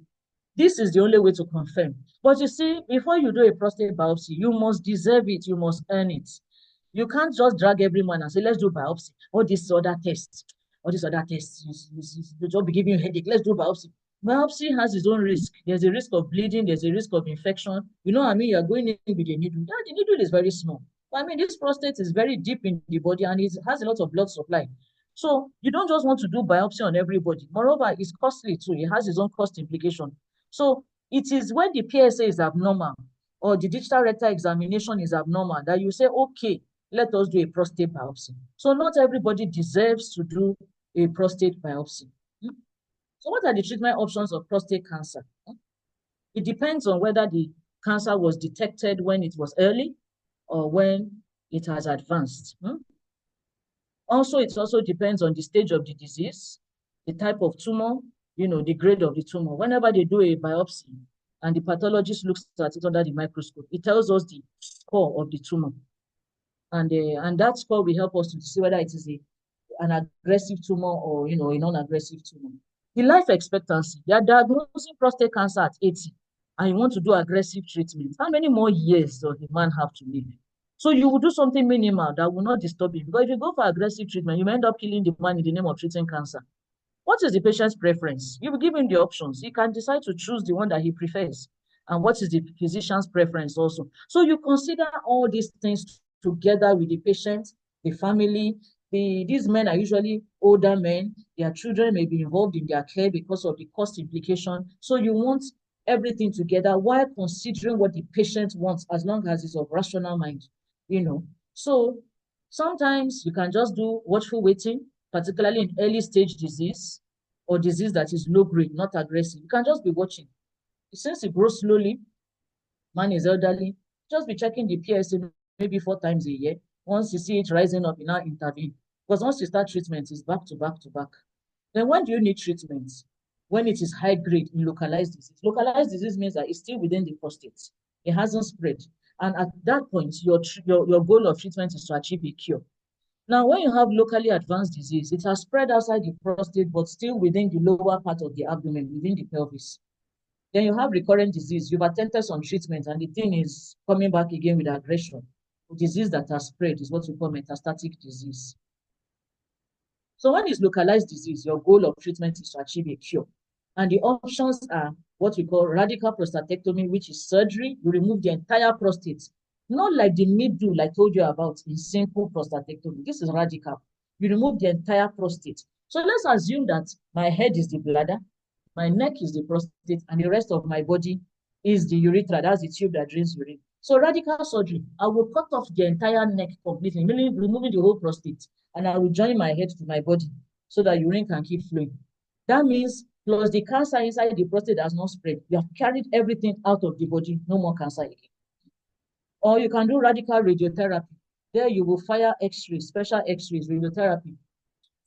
this is the only way to confirm. But you see, before you do a prostate biopsy, you must deserve it. You must earn it. You can't just drag everyone and say, let's do biopsy. All these other tests. You just be giving you a headache. Let's do biopsy. Biopsy has its own risk. There's a risk of bleeding. There's a risk of infection. You're going in with a needle. Yeah, the needle is very small. But this prostate is very deep in the body and it has a lot of blood supply. So you don't just want to do biopsy on everybody. Moreover, it's costly too. It has its own cost implication. So it is when the PSA is abnormal or the digital rectal examination is abnormal that you say, okay, let us do a prostate biopsy. So not everybody deserves to do a prostate biopsy. So what are the treatment options of prostate cancer? It depends on whether the cancer was detected when it was early or when it has advanced. Also, it also depends on the stage of the disease, the type of tumor, the grade of the tumor. Whenever they do a biopsy, and the pathologist looks at it under the microscope, it tells us the score of the tumor. And that score will help us to see whether it is an aggressive tumor or, a non-aggressive tumor. The life expectancy, they are diagnosing prostate cancer at 80, and you want to do aggressive treatment. How many more years does the man have to live? So you will do something minimal that will not disturb him. Because if you go for aggressive treatment, you may end up killing the man in the name of treating cancer. What is the patient's preference? You will give him the options. He can decide to choose the one that he prefers. And what is the physician's preference also? So you consider all these things together with the patient, the family. These men are usually older men. Their children may be involved in their care because of the cost implication. So you want everything together while considering what the patient wants, as long as it's of rational mind, So sometimes you can just do watchful waiting, particularly in early stage disease or disease that is low grade, not aggressive. You can just be watching. Since it grows slowly, man is elderly, just be checking the PSA maybe 4 times a year. Once you see it rising up, you now intervene. Because once you start treatment, it's back to back to back. Then when do you need treatment? When it is high grade in localized disease. Localized disease means that it's still within the prostate. It hasn't spread. And at that point, your goal of treatment is to achieve a cure. Now, when you have locally advanced disease, it has spread outside the prostate, but still within the lower part of the abdomen, within the pelvis. Then you have recurrent disease. You've attempted some treatment, and the thing is coming back again with aggression. The disease that has spread is what we call metastatic disease. So when it's localized disease, your goal of treatment is to achieve a cure. And the options are what we call radical prostatectomy, which is surgery. You remove the entire prostate. Not like the needle I told you about in simple prostatectomy. This is radical. You remove the entire prostate. So let's assume that my head is the bladder, my neck is the prostate, and the rest of my body is the urethra. That's the tube that drains urine. So radical surgery, I will cut off the entire neck completely, meaning removing the whole prostate, and I will join my head to my body so that urine can keep flowing. That means plus the cancer inside the prostate has not spread. You have carried everything out of the body, no more cancer again. Or you can do radical radiotherapy. There you will fire X-rays, special X-rays, radiotherapy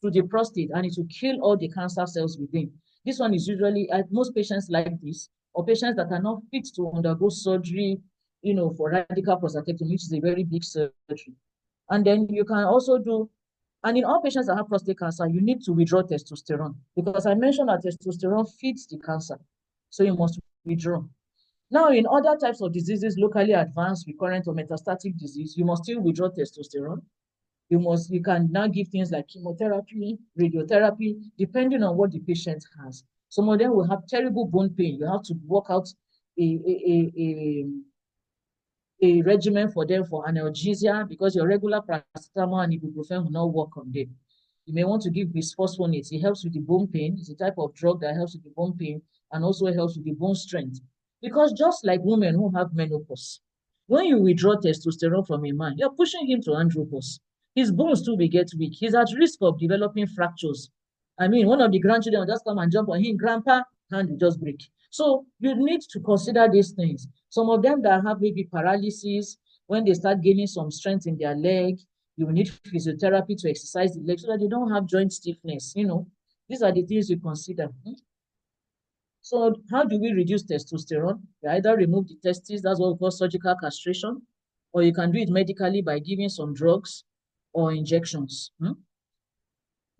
to the prostate, and it will kill all the cancer cells within. This one is usually, most patients like this, or patients that are not fit to undergo surgery, for radical prostatectomy, which is a very big surgery. And then you can also do, and in all patients that have prostate cancer, you need to withdraw testosterone, because I mentioned that testosterone feeds the cancer. So you must withdraw. Now, in other types of diseases, locally advanced, recurrent, or metastatic disease, you must still withdraw testosterone. You can now give things like chemotherapy, radiotherapy, depending on what the patient has. Some of them will have terrible bone pain. You have to work out a regimen for them for analgesia, because your regular paracetamol and ibuprofen will not work on them. You may want to give bisphosphonates. It helps with the bone pain. It's a type of drug that helps with the bone pain and also helps with the bone strength. Because just like women who have menopause, when you withdraw testosterone from a man, you're pushing him to andropause. His bones too will get weak. He's at risk of developing fractures. I mean, one of the grandchildren will just come and jump on him, grandpa, hand will just break. So you need to consider these things. Some of them that have maybe paralysis, when they start gaining some strength in their leg, you need physiotherapy to exercise the leg so that they don't have joint stiffness. These are the things you consider. So how do we reduce testosterone? You either remove the testes, that's what we call surgical castration, or you can do it medically by giving some drugs or injections.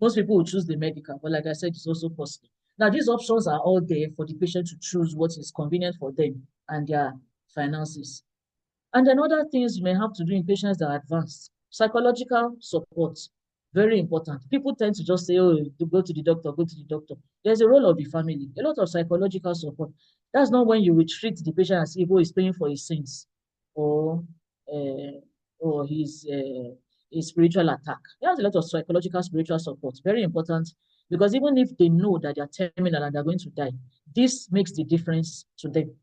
Most people will choose the medical, but like I said, it's also possible. Now, these options are all there for the patient to choose what is convenient for them and their finances. And then other things you may have to do in patients that are advanced. Psychological support, very important. People tend to just say, oh, go to the doctor, go to the doctor. There's a role of the family, a lot of psychological support. That's not when you will treat the patient as if he's paying for his sins or his spiritual attack. There's a lot of psychological, spiritual support, very important, because even if they know that they're terminal and they're going to die, this makes the difference to them.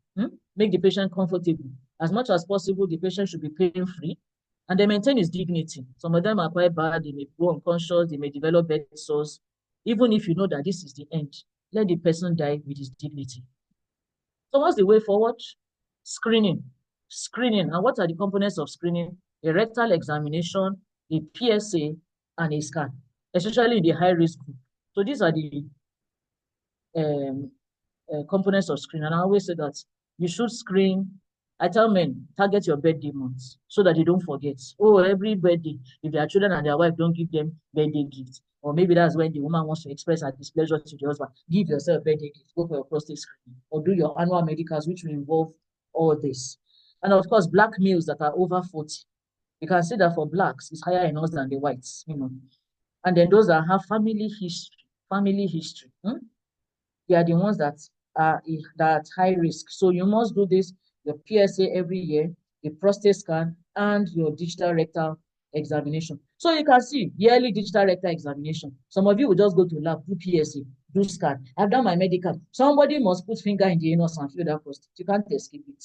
Make the patient comfortable. As much as possible, the patient should be pain-free, and they maintain his dignity. Some of them are quite bad. They may go unconscious. They may develop bed sores. Even if you know that this is the end, let the person die with his dignity. So what's the way forward? Screening. Screening. And what are the components of screening? A rectal examination, a PSA, and a scan, especially in the high-risk group. So these are the components of screening. And I always say that You should screen. I tell men, target your birthday months so that they don't forget. Oh, every birthday, if their children and their wife don't give them birthday gifts, or maybe that's when the woman wants to express her displeasure to the husband, give yourself a birthday gift, go for your prostate screening, or do your annual medicals, which will involve all this. And of course, black males that are over 40. You can see that for blacks, it's higher in us than the whites, you know. And then those that have family history. They are the ones that are at high risk. So you must do this, your PSA every year, the prostate scan, and your digital rectal examination. So you can see yearly digital rectal examination. Some of you will just go to lab, do PSA, do scan. I've done my medical. Somebody must put finger in the anus and feel that prostate. You can't escape it.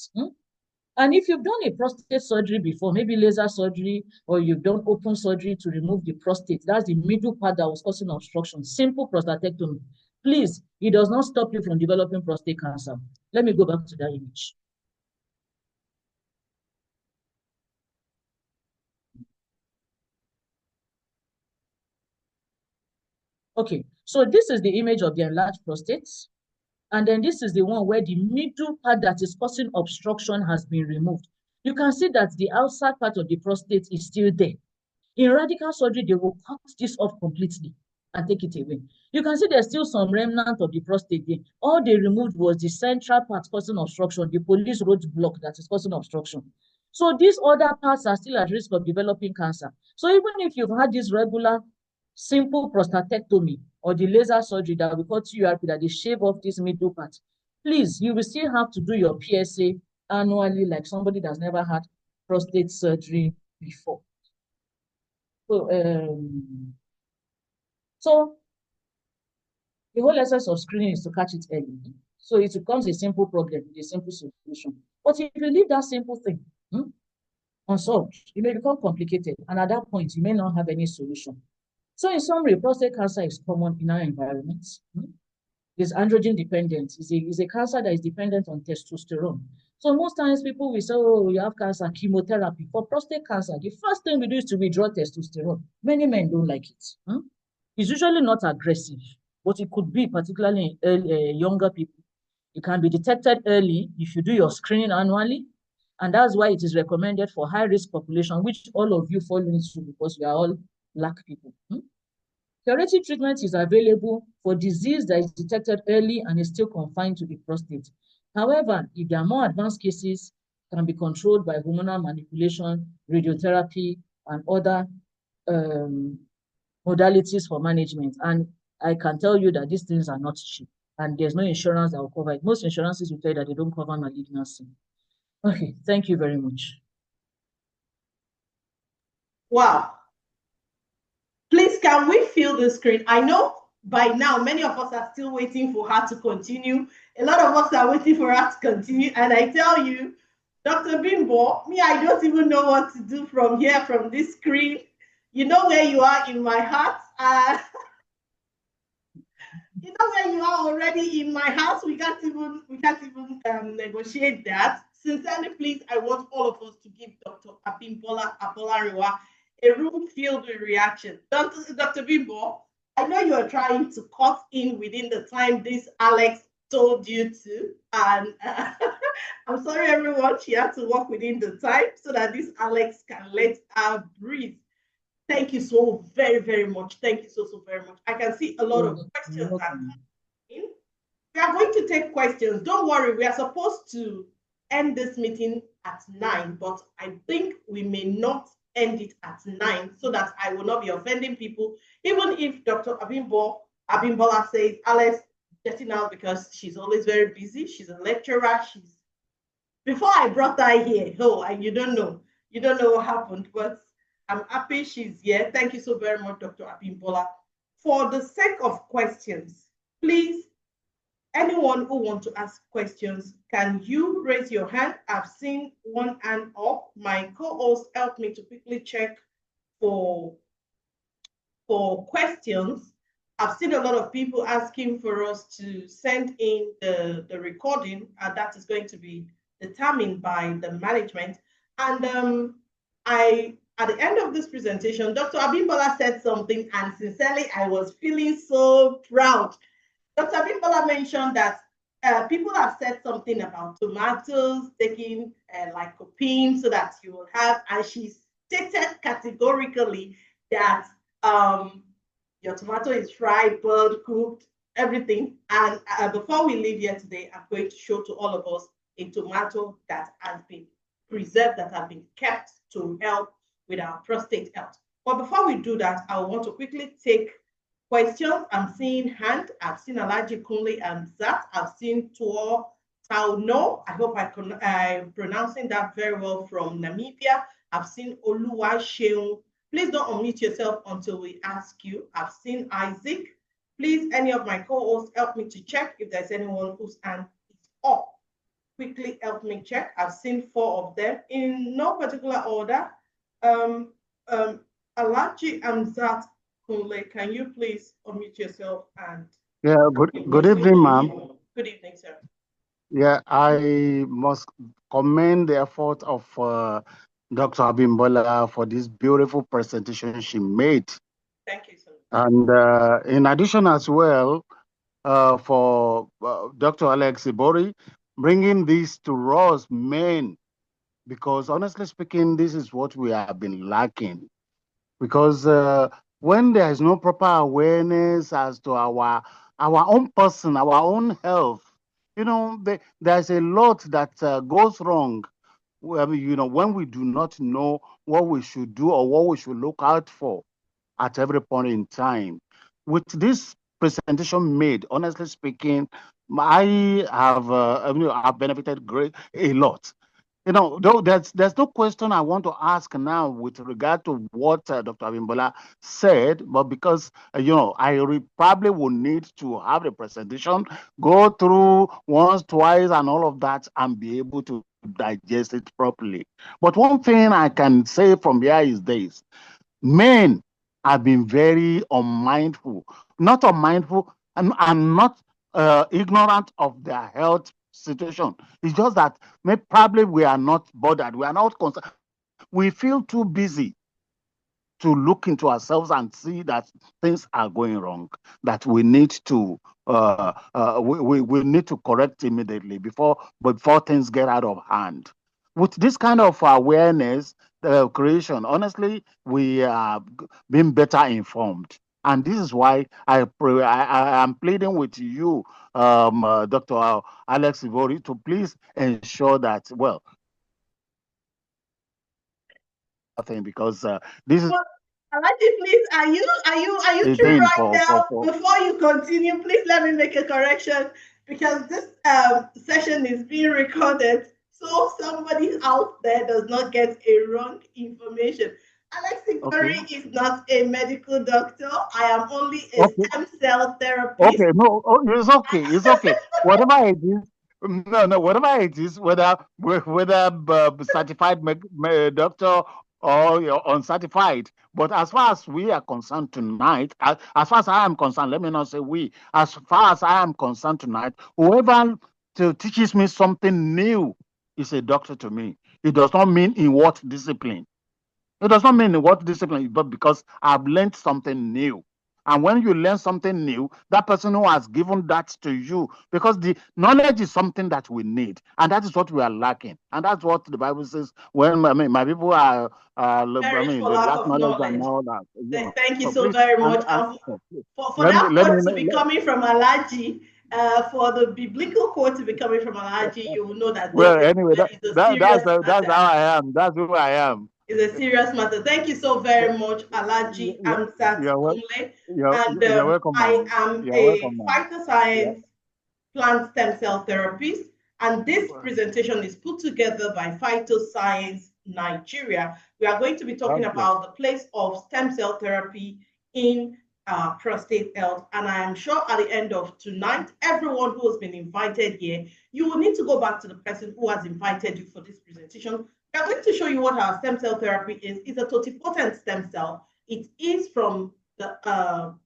And if you've done a prostate surgery before, maybe laser surgery, or you've done open surgery to remove the prostate, that's the middle part that was causing obstruction, simple prostatectomy. Please, it does not stop you from developing prostate cancer. Let me go back to that image. Okay, so this is the image of the enlarged prostate. And then this is the one where the middle part that is causing obstruction has been removed. You can see that the outside part of the prostate is still there. In radical surgery, they will cut this off completely and take it away. You can see there's still some remnant of the prostate there. All they removed was the central part causing obstruction, the police roadblock that is causing obstruction. So these other parts are still at risk of developing cancer. So even if you've had this regular simple prostatectomy or the laser surgery that we call TURP, that they shave off this middle part, please, you will still have to do your PSA annually like somebody that's never had prostate surgery before. So the whole essence of screening is to catch it early. So it becomes a simple problem, a simple solution. But if you leave that simple thing unsolved, it may become complicated. And at that point, you may not have any solution. So in summary, prostate cancer is common in our environment. It's androgen dependent. It's a cancer that is dependent on testosterone. So most times people will say, oh, you have cancer, chemotherapy. For prostate cancer, the first thing we do is to withdraw testosterone. Many men don't like it. It's usually not aggressive, but it could be particularly in younger people. It can be detected early if you do your screening annually. And that's why it is recommended for high-risk population, which all of you fall into because we are all black people. Curative treatment is available for disease that is detected early and is still confined to the prostate. However, if there are more advanced cases, it can be controlled by hormonal manipulation, radiotherapy, and other modalities for management. And I can tell you that these things are not cheap, and there's no insurance that will cover it. Most insurances will tell you that they don't cover malignancy. Okay, thank you very much. Wow. Please, can we fill the screen? I know by now many of us are still waiting for her to continue. A lot of us are waiting for her to continue. And I tell you, Dr. Bimbo, me, I don't even know what to do from here, from this screen. You know where you are in my heart. You know where you are already in my house. We can't even negotiate that. Sincerely, please, I want all of us to give Dr. ABOLARINWA a room filled with reaction. Dr. Bimbo, I know you are trying to cut in within the time this Alex told you to, and I'm sorry, everyone, she had to work within the time so that this Alex can let her breathe. Thank you so very, very much. Thank you so very much. I can see a lot of questions that come in. We are going to take questions. Don't worry, we are supposed to end this meeting at 9, but I think we may not end it at 9 so that I will not be offending people. Even if Dr. Abimbola says, Alex, getting out because she's always very busy. She's a lecturer. Before I brought her here, you don't know what happened, but I'm happy she's here. Thank you so very much, Dr. Abimbola. For the sake of questions, please, anyone who wants to ask questions, can you raise your hand? I've seen one hand up. My co-host helped me to quickly check for questions. I've seen a lot of people asking for us to send in the recording, and that is going to be determined by the management. And at the end of this presentation, Dr. Abimbola said something, and sincerely, I was feeling so proud. Dr. Abimbola mentioned that people have said something about tomatoes taking lycopene so that you will have, and she stated categorically that your tomato is fried, boiled, cooked, everything. And before we leave here today, I'm going to show to all of us a tomato that has been preserved, that has been kept to help with our prostate health. But before we do that, I want to quickly take questions. I'm seeing hand. I've seen Alaji Kunle and Zat. I've seen Tuo Tauno. I hope I'm pronouncing that very well, from Namibia. I've seen Oluwa Sheung. Please don't unmute yourself until we ask you. I've seen Isaac. Please, any of my co-hosts, help me to check if there's anyone whose hand is up. Quickly help me check. I've seen 4 of them in no particular order. Alaji and Zat Kunle, can you please unmute yourself and... Yeah, good evening, ma'am. Good evening, sir. Yeah, I must commend the effort of Dr. Abimbola for this beautiful presentation she made. Thank you, sir. And in addition as well, for Dr. Alex Ibori, bringing this to us men, because honestly speaking, this is what we have been lacking. Because when there is no proper awareness as to our own person, our own health, you know, there's a lot that goes wrong. You know, when we do not know what we should do or what we should look out for at every point in time. With this presentation made, honestly speaking, I have I've benefited a lot. You know, though there's no question I want to ask now with regard to what Dr. Abimbola said, but because you know, probably will need to have the presentation, go through once, twice, and all of that, and be able to digest it properly. But one thing I can say from here is this: men have been very unmindful, not unmindful, and not ignorant of their health situation. It's just that probably we are not bothered. We are not concerned. We feel too busy to look into ourselves and see that things are going wrong, that we need to we need to correct immediately before things get out of hand. With this kind of awareness creation, honestly, we are being better informed. And this is why I am pleading with you, Dr. Alex Ivori, to please ensure that, well, because this is... Well, Alaji, please, are you true again right now? Before you continue, please let me make a correction, because this session is being recorded, so somebody out there does not get a wrong information. Alex Igori is not a medical doctor. I am only a stem cell therapist. Okay, no, it's okay. It's okay. Whatever it is, whatever it is, whether certified doctor or you're uncertified. But as far as we are concerned tonight, as far as I am concerned, let me not say we, as far as I am concerned tonight, whoever teaches me something new is a doctor to me. It does not mean in what discipline. It does not mean in what discipline, but because I've learned something new. And when you learn something new, that person who has given that to you, because the knowledge is something that we need, and that is what we are lacking. And that's what the Bible says. When my people are, they lack knowledge and all that. Thank you so very much. For that quote to be coming from Alaji, for the biblical quote to be coming from Alaji, you will know that. Well, anyway, that's how I am. That's who I am. It's a serious matter. Thank you so very much, Alaji Amsat Kunle. You're welcome. I am a PHYTOSCIENCE plant stem cell therapist, and this presentation is put together by PHYTOSCIENCE Nigeria. We are going to be talking about the place of stem cell therapy in prostate health, and I am sure at the end of tonight, everyone who has been invited here, you will need to go back to the person who has invited you for this presentation. We are going to show you what our stem cell therapy is. It's a totipotent stem cell. It is from the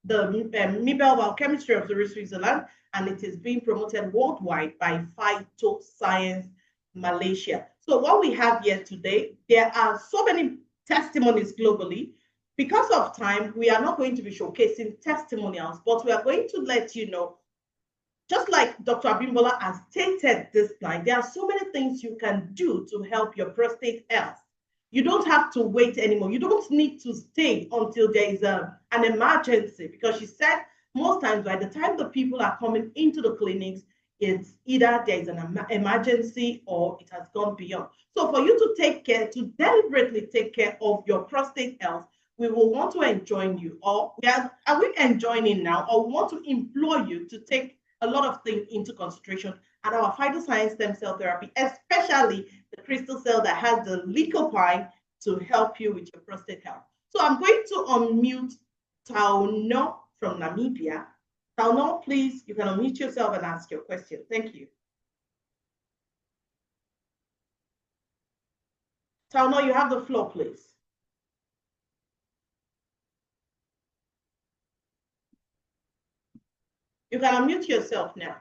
Mibel Biochemistry of Switzerland, and it is being promoted worldwide by PHYTOSCIENCE Malaysia. So what we have here today, there are so many testimonies globally. Because of time, we are not going to be showcasing testimonials, but we are going to let you know just like Dr. Abimbola has stated this night, there are so many things you can do to help your prostate health. You don't have to wait anymore. You don't need to stay until there is an emergency, because she said most times by the time the people are coming into the clinics, it's either there is an emergency or it has gone beyond. So for you to take care, to deliberately take care of your prostate health, we will want to enjoin you, or are we enjoining now, or we want to implore you to take a lot of things into consideration and our phytoscience stem cell therapy, especially the crystal cell that has the lycopene to help you with your prostate health. So I'm going to unmute Tauno from Namibia. Tauno, please, you can unmute yourself and ask your question. Thank you. Tauno, you have the floor, please. You can unmute yourself now.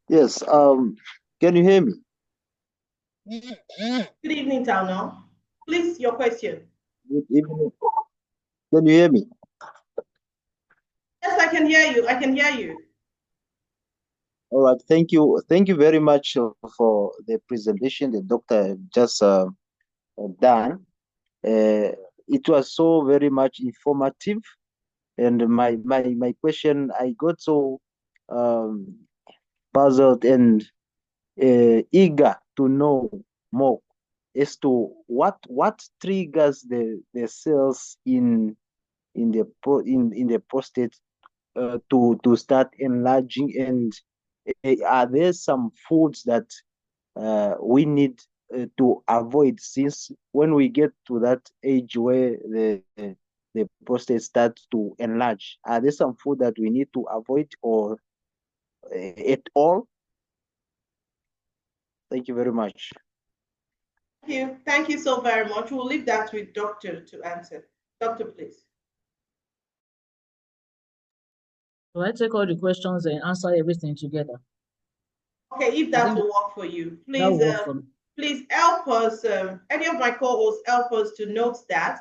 Yes, can you hear me? Good evening, Tauno. Please, your question. Good evening. Can you hear me? Yes, I can hear you. I can hear you. All right, thank you. Thank you very much for the presentation the doctor just done. It was so very much informative. And my question, I got so puzzled and eager to know more as to what triggers the cells in the prostate to start enlarging, and are there some foods that we need to avoid, since when we get to that age where the prostate starts to enlarge, are there some food that we need to avoid or at all? Thank you very much. Thank you. Thank you so very much. We'll leave that with Doctor to answer. Doctor, please. So I take all the questions and answer everything together. Okay, if that will work for you, please, please help us. Any of my co-hosts help us to note that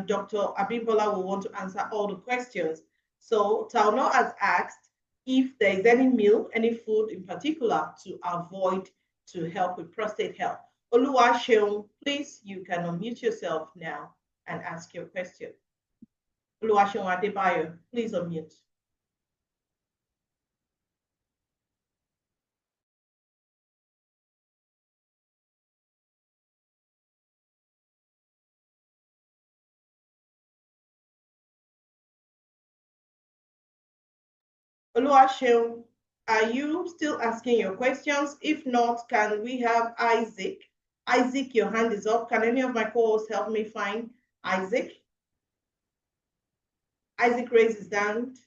Dr. Abimbola will want to answer all the questions. So Tauno has asked if there is any meal, any food in particular to avoid to help with prostate health. Oluwaseun, please, you can unmute yourself now and ask your question. Oluwaseun Adebayo, please unmute. Oluwaseun, are you still asking your questions? If not, can we have Isaac? Isaac, your hand is up. Can any of my co-hosts help me find Isaac? Isaac raised his hand.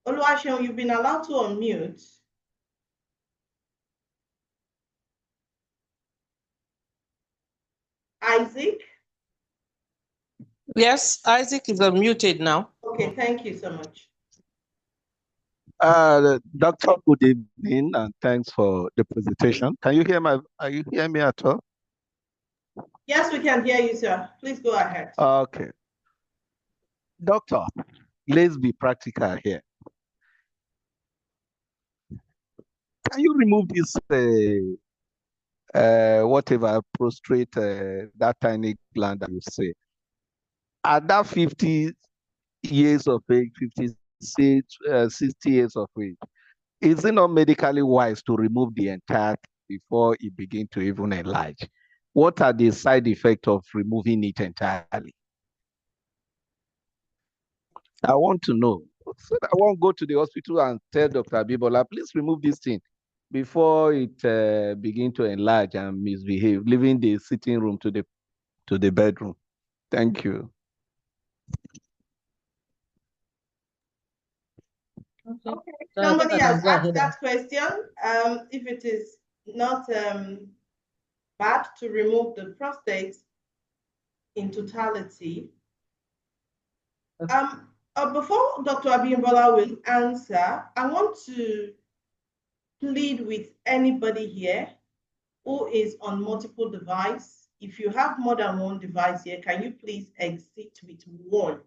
Oluwaseun, you've been allowed to unmute. Isaac? Yes, Isaac is unmuted now. Okay, thank you so much. Doctor, good evening, and thanks for the presentation. Can you hear are you hearing me at all? Yes, we can hear you, sir. Please go ahead. Okay. Doctor, let's be practical here. Can you remove this, whatever, prostrate, that tiny gland that you say? At that 50 years of age, 60 years of age, is it not medically wise to remove the entire before it begins to even enlarge? What are the side effects of removing it entirely? I want to know. So I won't go to the hospital and tell Dr. Abibola, please remove this thing before it begins to enlarge and misbehave, leaving the sitting room to the bedroom. Thank you. Okay. Somebody has asked that question. If it is not bad to remove the prostate in totality. Before Dr. Abimbola will answer, I want to plead with anybody here who is on multiple device if you have more than one device here, can you please exit with one?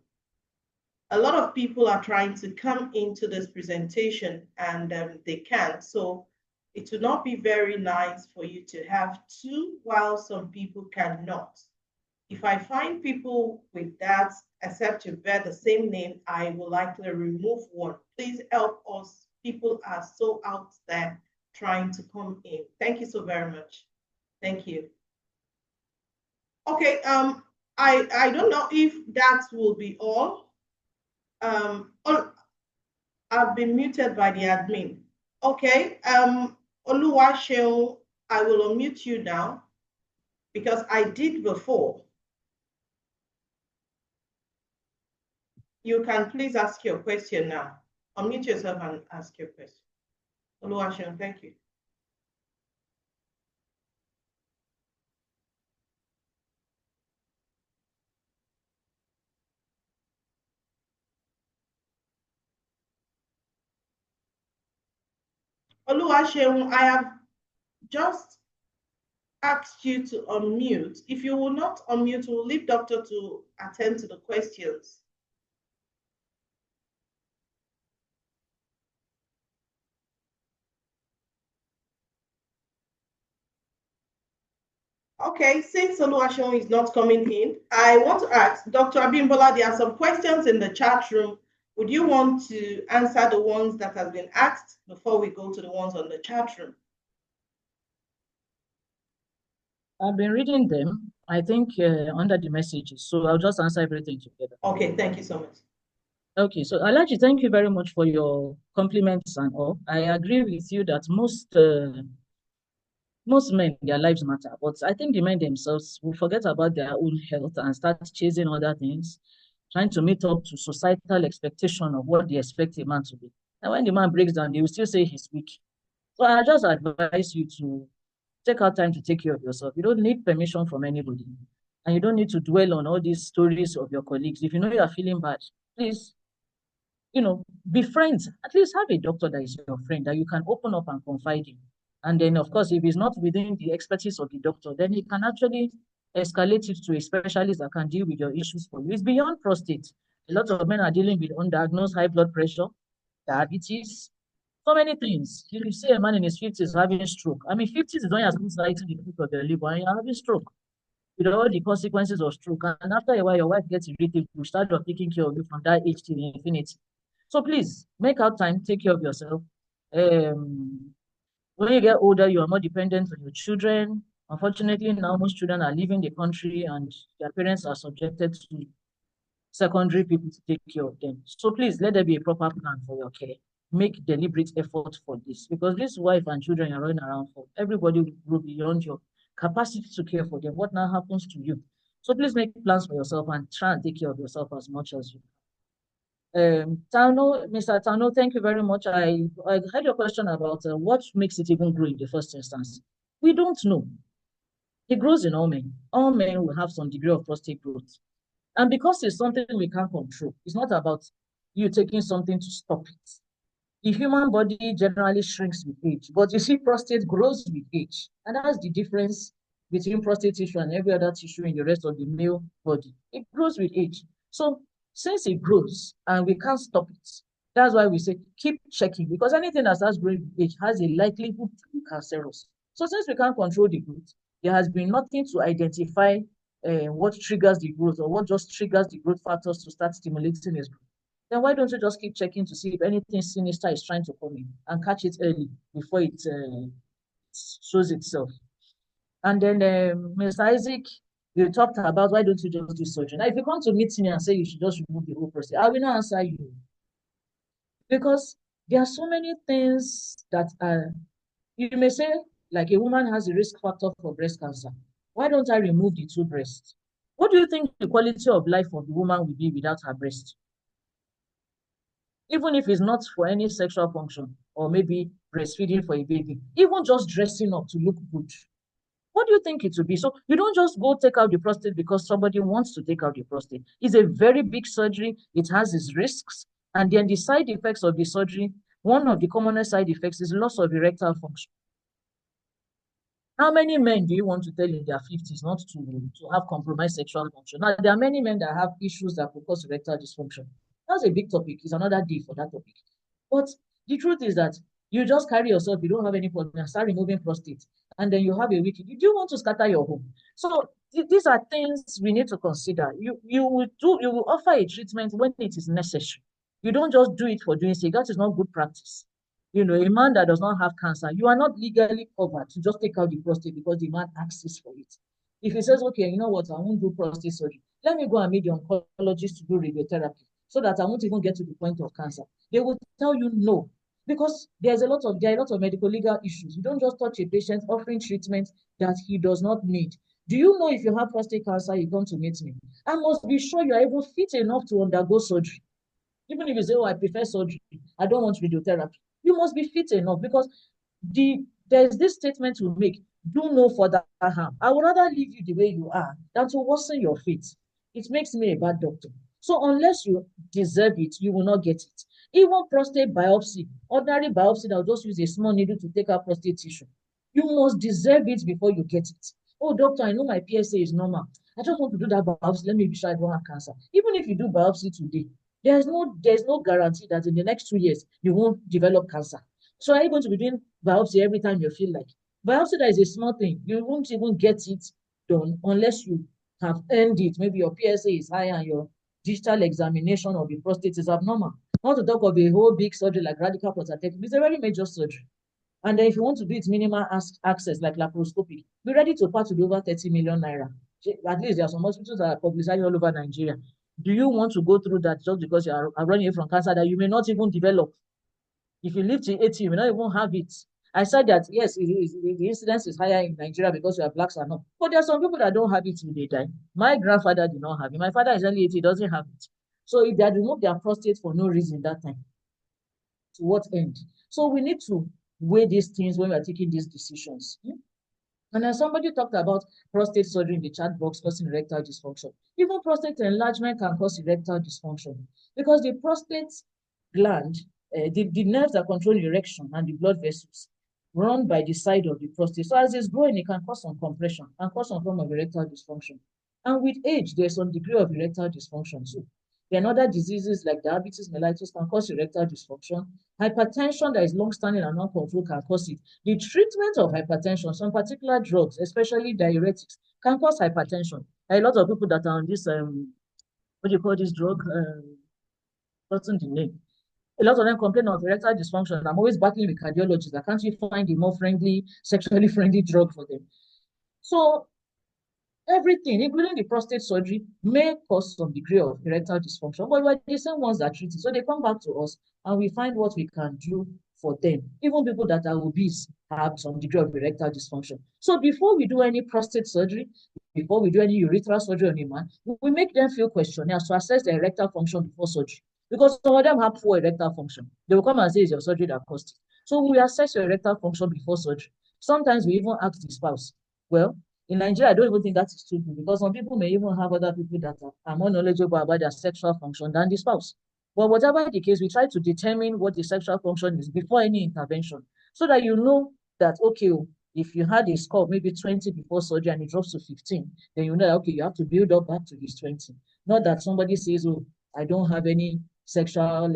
A lot of people are trying to come into this presentation and they can't. So it would not be very nice for you to have two while some people cannot. If I find people with that, except to bear the same name, I will likely remove one. Please help us. People are so out there trying to come in. Thank you so very much. Thank you. Okay, I don't know if that will be all. I've been muted by the admin. Okay, Oluwaseun, I will unmute you now because I did before. You can please ask your question now. Unmute yourself and ask your question. Oluwaseun, thank you. Oluwaseun, I have just asked you to unmute. If you will not unmute, we'll leave doctor to attend to the questions. Okay, since Oluwaseun is not coming in, I want to ask Dr. Abimbola, there are some questions in the chat room. Would you want to answer the ones that have been asked before we go to the ones on the chat room? I've been reading them, I think, under the messages, so I'll just answer everything together. Okay, thank you so much. Okay, so Alaji, thank you very much for your compliments and all. I agree with you that most men, their lives matter, but I think the men themselves will forget about their own health and start chasing other things, trying to meet up to societal expectation of what they expect a man to be. And when the man breaks down, they will still say he's weak. So I just advise you to take out time to take care of yourself. You don't need permission from anybody. And you don't need to dwell on all these stories of your colleagues. If you know you are feeling bad, please, be friends. At least have a doctor that is your friend that you can open up and confide in. And then, of course, if it's not within the expertise of the doctor, then he can actually escalate it to a specialist that can deal with your issues for you. It's beyond prostate. A lot of men are dealing with undiagnosed high blood pressure, diabetes, so many things. You see a man in his 50s having stroke. I mean, 50s is when you're supposed to the peak of your liver and you're having stroke with all the consequences of stroke. And after a while, your wife gets irritated. You start taking care of you from that age till infinity. So please, make out time, take care of yourself. When you get older, you are more dependent on your children. Unfortunately, now most children are leaving the country and their parents are subjected to secondary people to take care of them. So please, let there be a proper plan for your care. Make deliberate effort for this because this wife and children you're running around for, everybody will grow beyond your capacity to care for them. What now happens to you? So please make plans for yourself and try and take care of yourself as much as you can. Mr. Tano, thank you very much. I had your question about what makes it even grow in the first instance. We don't know. It grows in all men. All men will have some degree of prostate growth. And because it's something we can't control, it's not about you taking something to stop it. The human body generally shrinks with age, but you see prostate grows with age. And that's the difference between prostate tissue and every other tissue in the rest of the male body. It grows with age. So since it grows and we can't stop it, that's why we say keep checking because anything that starts growing with age has a likelihood to be cancerous. So since we can't control the growth, there has been nothing to identify what triggers the growth or what just triggers the growth factors to start stimulating its growth. Then why don't you just keep checking to see if anything sinister is trying to come in and catch it early before it shows itself? And then Mr. Isaac, you talked about why don't you just do surgery? Now, if you come to meet me and say you should just remove the whole prostate, I will not answer you. Because there are so many things that are, you may say, like a woman has a risk factor for breast cancer. Why don't I remove the two breasts? What do you think the quality of life of the woman will be without her breast? Even if it's not for any sexual function or maybe breastfeeding for a baby, even just dressing up to look good. What do you think it will be? So you don't just go take out the prostate because somebody wants to take out the prostate. It's a very big surgery. It has its risks. And then the side effects of the surgery, one of the commonest side effects is loss of erectile function. How many men do you want to tell in their 50s not to have compromised sexual function? Now, there are many men that have issues that could cause erectile dysfunction. That's a big topic. It's another day for that topic. But the truth is that you just carry yourself, you don't have any problem, start removing prostate, and then you have a week. Do you want to scatter your home? So these are things we need to consider. You will offer a treatment when it is necessary. You don't just do it for doing sake. That is not good practice. You know, a man that does not have cancer, you are not legally covered to just take out the prostate because the man asks for it. If he says, okay, you know what, I won't do prostate surgery, let me go and meet the oncologist to do radiotherapy so that I won't even get to the point of cancer. They will tell you no, because there are a lot of medical legal issues. You don't just touch a patient offering treatment that he does not need. Do you know if you have prostate cancer, you come to meet me? I must be sure you are even fit enough to undergo surgery. Even if you say, oh, I prefer surgery, I don't want radiotherapy. You must be fit enough, because there's this statement to make: do no further harm. I would rather leave you the way you are than to worsen your fate. It makes me a bad doctor. So unless you deserve it, you will not get it. Even prostate biopsy, ordinary biopsy that will just use a small needle to take out prostate tissue, you must deserve it before you get it. Oh, doctor, I know my PSA is normal. I just want to do that biopsy. Let me be sure I don't have cancer. Even if you do biopsy today, there's no guarantee that in the next 2 years you won't develop cancer. So are you going to be doing biopsy every time you feel like? Biopsy, that is a small thing. You won't even get it done unless you have earned it. Maybe your PSA is high and your digital examination of the prostate is abnormal. Not to talk of a whole big surgery like radical prostatectomy. It's a very major surgery. And then if you want to do it minimal access like laparoscopy, be ready to part with over 30 million naira. At least there are some hospitals that are publicized all over Nigeria. Do you want to go through that just because you are running away from cancer that you may not even develop? If you live to 80, you may not even have it. I said that, yes, the incidence is higher in Nigeria because we are blacks and all. But there are some people that don't have it till they die. My grandfather did not have it. My father is only 80, he doesn't have it. So if they had removed their prostate for no reason that time, to what end? So we need to weigh these things when we are taking these decisions. And then somebody talked about prostate surgery in the chat box causing erectile dysfunction. Even prostate enlargement can cause erectile dysfunction because the prostate gland, the nerves that control erection and the blood vessels run by the side of the prostate. So as it's growing, it can cause some compression and cause some form of erectile dysfunction. And with age, there's some degree of erectile dysfunction too. Then other diseases like diabetes mellitus can cause erectile dysfunction. Hypertension that is long-standing and uncontrolled can cause it. The treatment of hypertension, some particular drugs, especially diuretics, can cause hypertension. A lot of people that are on this, what do you call this drug? What's the name? A lot of them complain of erectile dysfunction. I'm always battling with cardiologists. I can't even find a more friendly, sexually friendly drug for them. So everything, including the prostate surgery, may cause some degree of erectile dysfunction, but we're the same ones that treat it. So they come back to us and we find what we can do for them. Even people that are obese have some degree of erectile dysfunction. So before we do any prostate surgery, before we do any urethral surgery on a man, we make them fill questionnaires to assess their erectile function before surgery. Because some of them have poor erectile function. They will come and say it's your surgery that caused it. So we assess your erectile function before surgery. Sometimes we even ask the spouse, well, in Nigeria, I don't even think that is true, because some people may even have other people that are more knowledgeable about their sexual function than the spouse. But whatever the case, we try to determine what the sexual function is before any intervention, so that you know that, okay, if you had a score maybe 20 before surgery and it drops to 15, then you know, okay, you have to build up back to this 20. Not that somebody says, oh, I don't have any sexual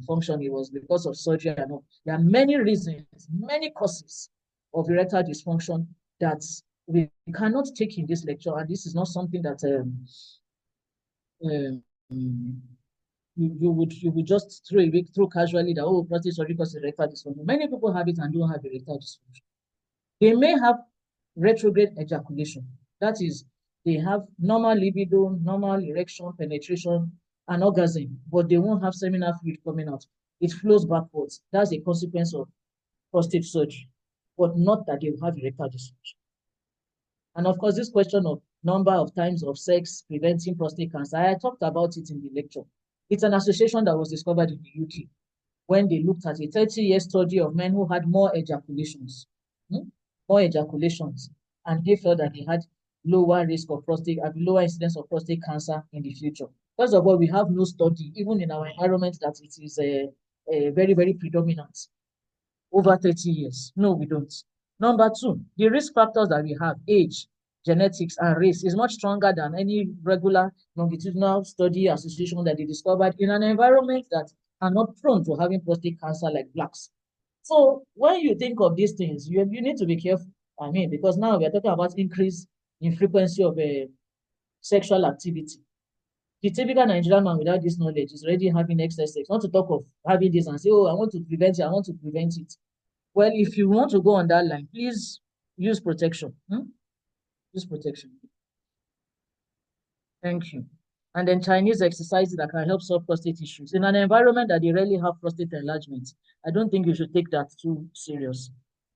function, it was because of surgery. I know there are many reasons, many causes of erectile dysfunction that we cannot take in this lecture, and this is not something that you would just throw casually that, oh, prostate surgery causes erectile dysfunction. Many people have it and don't have erectile dysfunction. They may have retrograde ejaculation. That is, they have normal libido, normal erection, penetration, and orgasm, but they won't have seminal fluid coming out. It flows backwards. That's a consequence of prostate surgery, but not that they will have erectile dysfunction. And of course, this question of number of times of sex preventing prostate cancer, I talked about it in the lecture. It's an association that was discovered in the UK when they looked at a 30-year study of men who had more ejaculations, and they felt that they had lower risk of prostate and lower incidence of prostate cancer in the future. First of all, we have no study, even in our environment, that it is very, very predominant over 30 years. No, we don't. Number two, the risk factors that we have, age, genetics, and race, is much stronger than any regular longitudinal study association that they discovered in an environment that are not prone to having prostate cancer like blacks. So when you think of these things, you need to be careful. I mean, because now we are talking about increase in frequency of sexual activity. The typical Nigerian man without this knowledge is already having excess sex, not to talk of having this and say, oh, I want to prevent it, I want to prevent it. Well, if you want to go on that line, please use protection. Use protection. Thank you. And then Chinese exercises that can help solve prostate issues. In an environment that they rarely have prostate enlargement, I don't think you should take that too serious.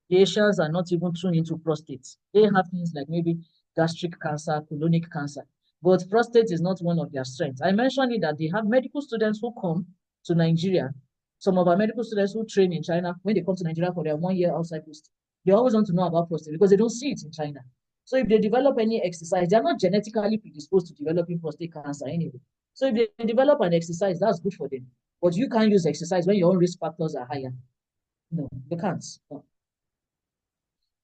The Asians are not even tuned into prostate. They have things like maybe gastric cancer, colonic cancer, but prostate is not one of their strengths. I mentioned it that they have medical students who come to Nigeria. Some of our medical students who train in China, when they come to Nigeria for their 1 year outside post, they always want to know about prostate because they don't see it in China. So if they develop any exercise, they're not genetically predisposed to developing prostate cancer anyway. So if they develop an exercise, that's good for them. But you can't use exercise when your own risk factors are higher. No, you can't. No.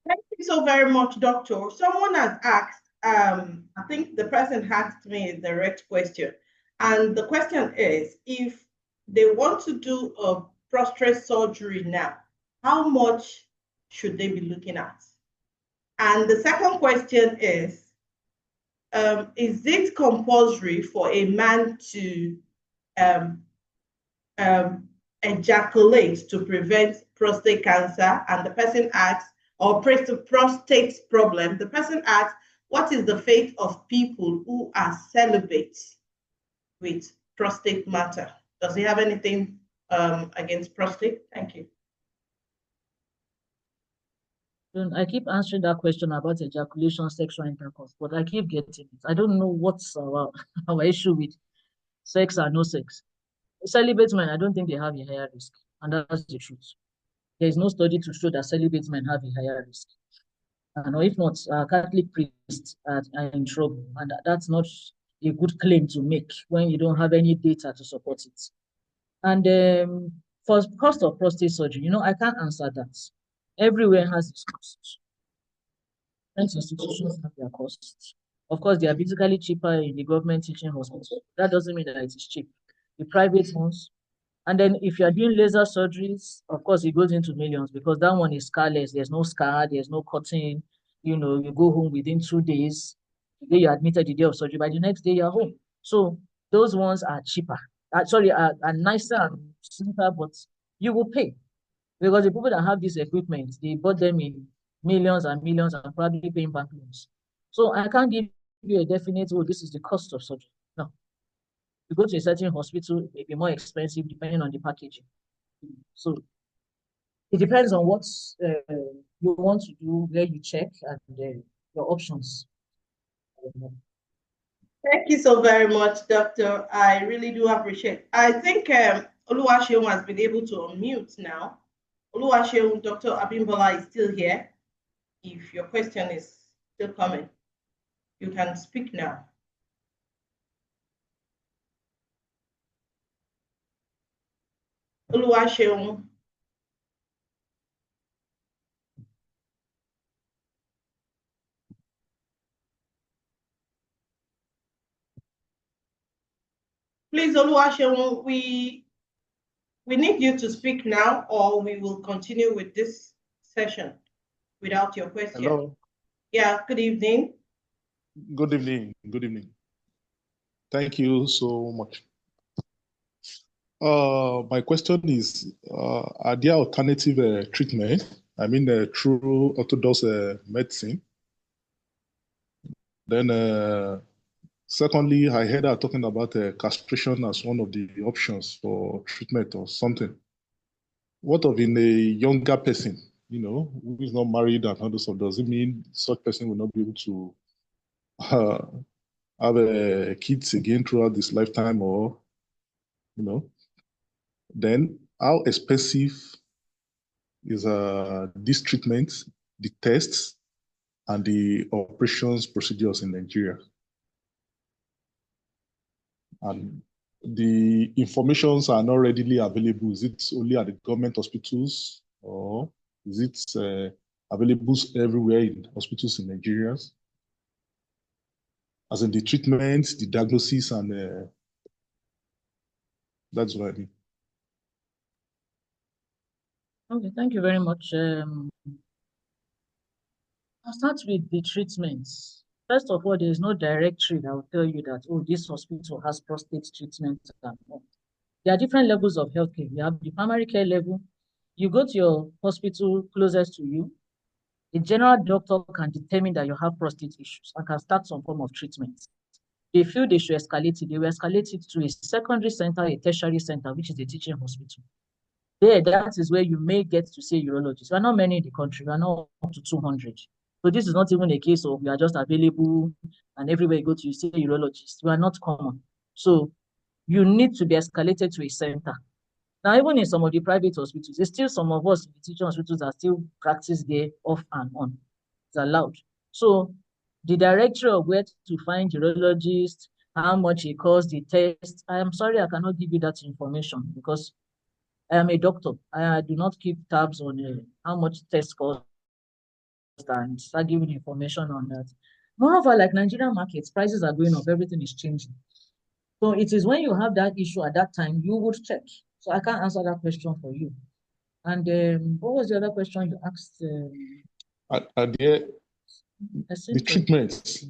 Thank you so very much, Doctor. Someone has asked, I think the person asked me a direct question. And the question is, if they want to do a prostate surgery now, how much should they be looking at? And the second question is it compulsory for a man to ejaculate to prevent prostate cancer? And the person asks, or prostate problem, the person asks, what is the fate of people who are celibate with prostate matter? Does he have anything against prostate? Thank you. I keep answering that question about ejaculation, sexual intercourse, but I keep getting it. I don't know what's our issue with sex or no sex. Celibate men, I don't think they have a higher risk, and that's the truth. There is no study to show that celibate men have a higher risk. And if not, Catholic priests are in trouble, and that's not a good claim to make when you don't have any data to support it. And for cost of prostate surgery, I can't answer that. Everywhere has its costs. Different institutions have their costs. Of course, they are basically cheaper in the government teaching hospital. That doesn't mean that it is cheap. The private ones. And then if you are doing laser surgeries, of course, it goes into millions because that one is scarless. There's no scar, there's no cutting. You go home within 2 days. The day you're admitted, the day of surgery, by the next day you're home. So those ones are cheaper. Are nicer and simpler, but you will pay. Because the people that have this equipment, they bought them in millions and millions and probably paying bank loans. So I can't give you a definite, oh, this is the cost of surgery. No. You go to a certain hospital, it may be more expensive depending on the packaging. So it depends on what you want to do, where you check, and your options. Thank you so very much, Doctor. I really do appreciate. I think Oluwaseun has been able to unmute now. Oluwaseun, Dr. Abimbola is still here. If your question is still coming, you can speak now. Oluwaseun. Please, Oluwaseun, we need you to speak now, or we will continue with this session without your question. Hello. Yeah, good evening. Good evening. Good evening. Thank you so much. My question is, are there alternative treatment? I mean, true orthodox medicine. Then, secondly, I heard her talking about castration as one of the options for treatment or something. What of in a younger person, who is not married and all this stuff? Does it mean such person will not be able to have kids again throughout this lifetime, or then how expensive is this treatment, the tests, and the operations procedures in Nigeria? And the informations are not readily available. Is it only at the government hospitals, or is it available everywhere in hospitals in Nigeria, as in the treatment, the diagnosis, and that's what I mean. Okay, thank you very much. I'll start with the treatments. First of all, there is no directory that will tell you that, oh, this hospital has prostate treatment. There are different levels of healthcare. You have the primary care level. You go to your hospital closest to you. A general doctor can determine that you have prostate issues and can start some form of treatment. They feel they should escalate it. They will escalate it to a secondary center, a tertiary center, which is a teaching hospital. There, that is where you may get to see urologists. We are not many in the country. We are not up to 200. So this is not even a case of we are just available and everywhere you go to, you see urologists. We are not common. So you need to be escalated to a center. Now, even in some of the private hospitals, there's still some of us in the teaching hospitals that still practice there off and on. It's allowed. So the directory of where to find urologists, how much it costs, the test, I am sorry, I cannot give you that information because I am a doctor. I do not keep tabs on how much tests cost and start giving information on that. Moreover, like Nigerian markets, prices are going up, everything is changing. So it is when you have that issue at that time, you would check. So I can't answer that question for you. And what was the other question you asked? Are there the treatments?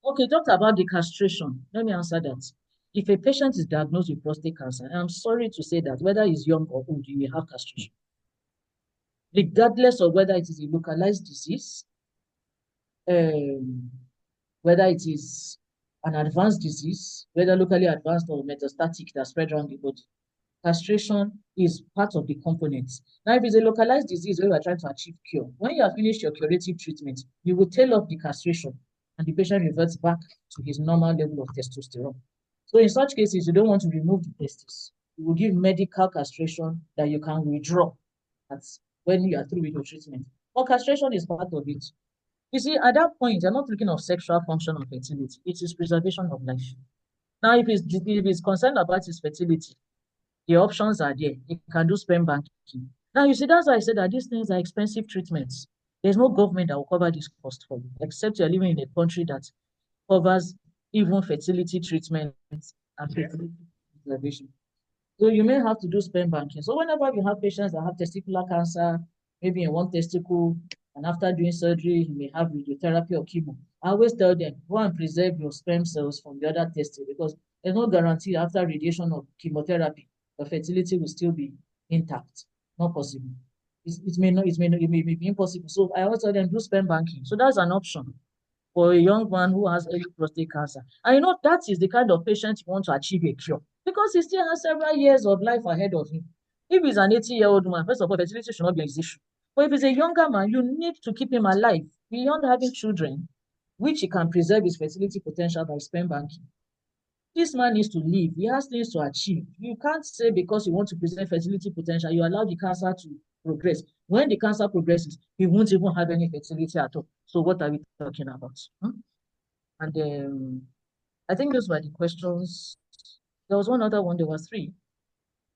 Okay, talked about the castration. Let me answer that. If a patient is diagnosed with prostate cancer, I'm sorry to say that whether he's young or old, you will have castration. Regardless of whether it is a localized disease, whether it is an advanced disease, whether locally advanced or metastatic that spread around the body, castration is part of the components. Now, if it's a localized disease where we are trying to achieve cure, when you have finished your curative treatment, you will tail off the castration and the patient reverts back to his normal level of testosterone. So in such cases, you don't want to remove the testis. You will give medical castration that you can withdraw. That's when you are through with your treatment. But castration is part of it. You see, at that point, you're not looking of sexual function or fertility. It is preservation of life. Now, if it's concerned about his fertility, the options are there. You can do sperm banking. Now, you see, that's why I said that these things are expensive treatments. There's no government that will cover this cost for you, except you're living in a country that covers even fertility treatment and fertility preservation. So you may have to do sperm banking. So whenever you have patients that have testicular cancer, maybe in one testicle, and after doing surgery, you may have radiotherapy or chemo, I always tell them, go and preserve your sperm cells from the other testicle because there's no guarantee after radiation or chemotherapy, the fertility will still be intact. Not possible. It may be impossible. So I always tell them, do sperm banking. So that's an option for a young man who has early prostate cancer. And you know, that is the kind of patient you want to achieve a cure because he still has several years of life ahead of him. If he's an 80-year-old man, first of all, fertility should not be an issue. But if he's a younger man, you need to keep him alive beyond having children, which he can preserve his fertility potential by sperm banking. This man needs to live. He has things to achieve. You can't say because you want to preserve fertility potential, you allow the cancer to progress. When the cancer progresses, he won't even have any fertility at all. So what are we talking about? And I think those were the questions. There was one other one. There were three.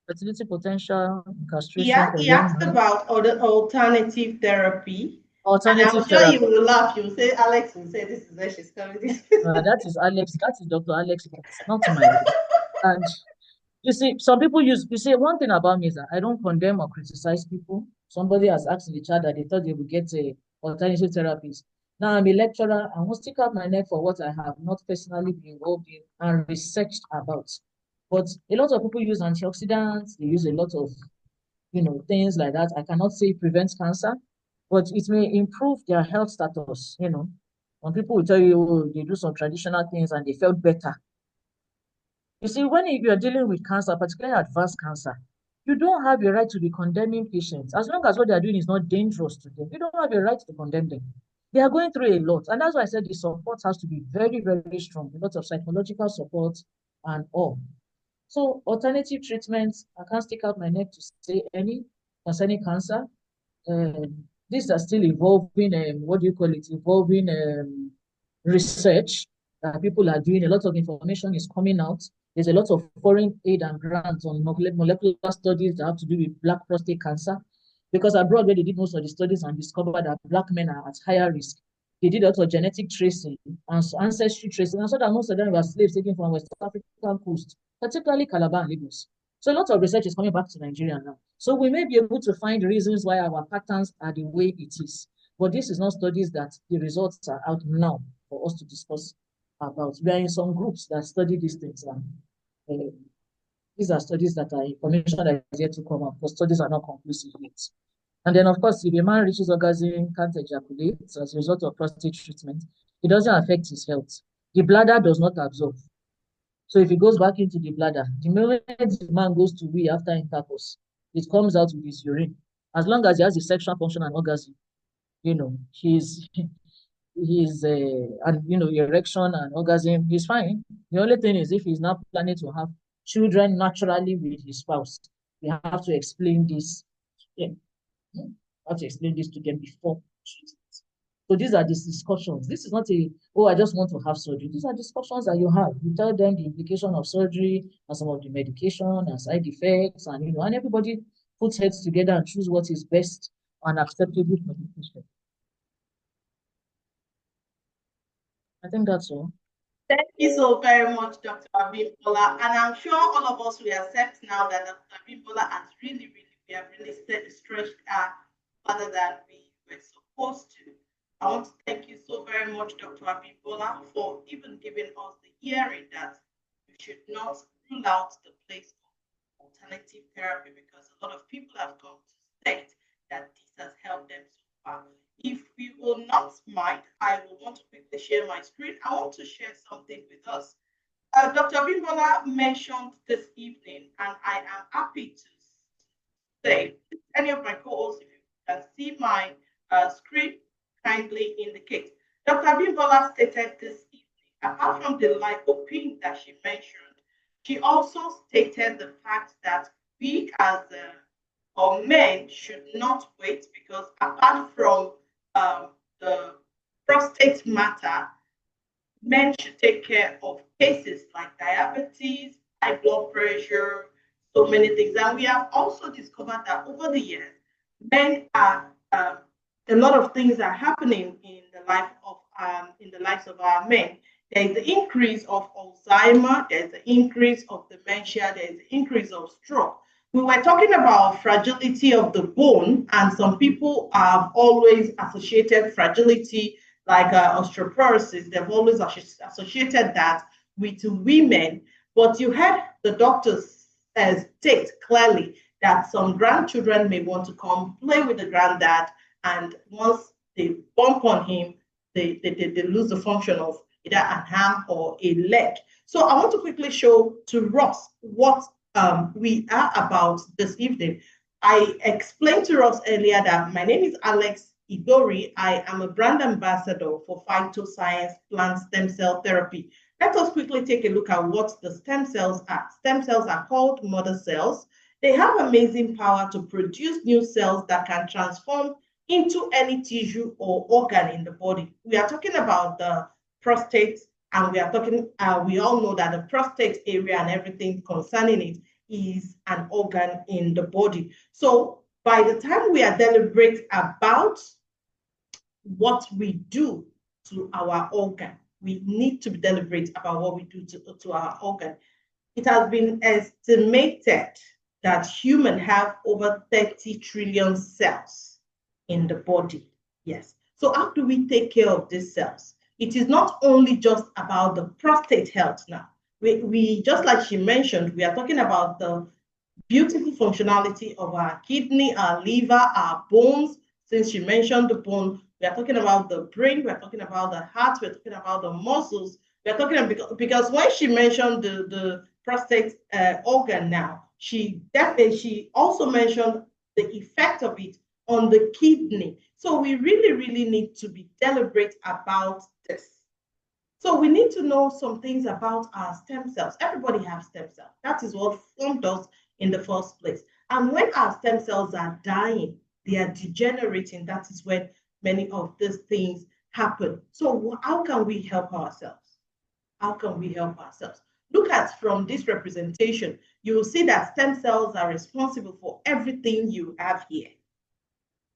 Fertility potential, castration. Yeah, he asked about alternative therapy. Alternative and I'm sure therapy. you will laugh. You will say, Alex will say, this is where she's coming. That is Alex. That is Dr. Alex. That's not my own. And you see, some people use, you see, one thing about me is that I don't condemn or criticize people. Somebody has asked in the chat that they thought they would get a alternative therapies. Now I'm a lecturer. I won't stick out my neck for what I have not personally been involved in and researched about. But a lot of people use antioxidants. They use a lot of, things like that. I cannot say it prevents cancer, but it may improve their health status. When people will tell you they do some traditional things and they felt better. You see, when you're dealing with cancer, particularly advanced cancer, you don't have a right to be condemning patients. As long as what they are doing is not dangerous to them, you don't have a right to condemn them. They are going through a lot. And that's why I said the support has to be very, very strong. A lot of psychological support and all. So alternative treatments, I can't stick out my neck to say any concerning cancer. These are still evolving, evolving research that people are doing. A lot of information is coming out. There's a lot of foreign aid and grants on molecular studies that have to do with black prostate cancer. because abroad where they did most of the studies and discovered that Black men are at higher risk, they did a lot of genetic tracing and ancestry tracing, and so that most of them were slaves taken from West African coast, particularly Calabar and Lagos. So a lot of research is coming back to Nigeria now. So we may be able to find reasons why our patterns are the way it is. But this is not studies that the results are out now for us to discuss about. We are in some groups that study these things. These are studies that are information that is yet to come up, because studies are not conclusive yet. And then, of course, if a man reaches orgasm, can't ejaculate as a result of prostate treatment, it doesn't affect his health. The bladder does not absorb. So if it goes back into the bladder, the moment the man goes to wee after intercourse, it comes out with his urine. As long as he has a sexual function and orgasm, he's and erection and orgasm, he's fine. The only thing is, if he's not planning to have children naturally with his spouse, we have to explain this. Yeah, have to explain this to them before treatment. So these are these discussions. This is not I just want to have surgery. These are discussions that you have. You tell them the implication of surgery and some of the medication and side effects, and and everybody puts heads together and choose what is best and acceptable for the patient. I think that's all. Thank you so very much, Dr. Abimbola. And I'm sure all of us will accept now that Dr. Abimbola has really stretched further than we were supposed to. I want to thank you so very much, Dr. Abimbola, for even giving us the hearing that we should not rule out the place of alternative therapy, because a lot of people have come to state that this has helped them so far. If we will not mind, I will want to quickly share my screen. I want to share something with us. Dr. Abimbola mentioned this evening, and I am happy to say, any of my co-hosts, if you can see my screen, kindly indicate. Dr. Abimbola stated this evening, apart from the lycopene that she mentioned, she also stated the fact that we as men should not wait, because apart from the prostate matter, men should take care of cases like diabetes, high blood pressure, so many things. And we have also discovered that over the years, men are a lot of things are happening in the lives of our men. There is the increase of Alzheimer, there is the increase of dementia, there is the increase of stroke. We were talking about fragility of the bone, and some people have always associated fragility like osteoporosis. They've always associated that with women. But you heard the doctors state clearly that some grandchildren may want to come play with the granddad, and once they bump on him, they lose the function of either an arm or a leg. So I want to quickly show to Ross what we are about this evening. I explained to Ross earlier that my name is Alex Idori. I am a brand ambassador for PHYTOSCIENCE plant stem cell therapy. Let us quickly take a look at what the stem cells are. Stem cells are called mother cells. They have amazing power to produce new cells that can transform into any tissue or organ in the body. We are talking about the prostate, and we are talking, we all know that the prostate area and everything concerning it is an organ in the body. So by the time we are deliberate about what we do to our organ, we need to be deliberate about what we do to our organ. It has been estimated that humans have over 30 trillion cells in the body. Yes. So how do we take care of these cells? It is not only just about the prostate health now. We just like she mentioned, we are talking about the beautiful functionality of our kidney, our liver, our bones. Since she mentioned the bone, we are talking about the brain, we are talking about the heart, we're talking about the muscles. We are talking about, because when she mentioned the prostate organ now, she also mentioned the effect of it on the kidney. So we really need to be deliberate about this. So we need to know some things about our stem cells. Everybody has stem cells. That is what formed us in the first place. And when our stem cells are dying, they are degenerating. That is when many of these things happen. So how can we help ourselves? How can we help ourselves? Look at from this representation, you will see that stem cells are responsible for everything you have here.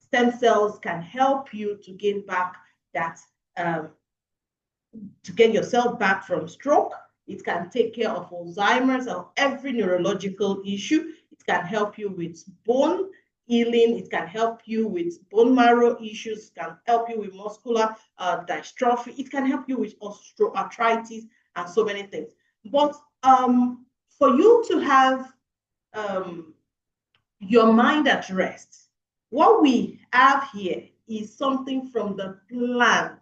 stem cells can help you to gain back that, to get yourself back from stroke. It can take care of Alzheimer's or every neurological issue. It can help you with bone healing. It can help you with bone marrow issues. It can help you with muscular dystrophy. It can help you with osteoarthritis and so many things. But for you to have your mind at rest, what we have here is something from the plant.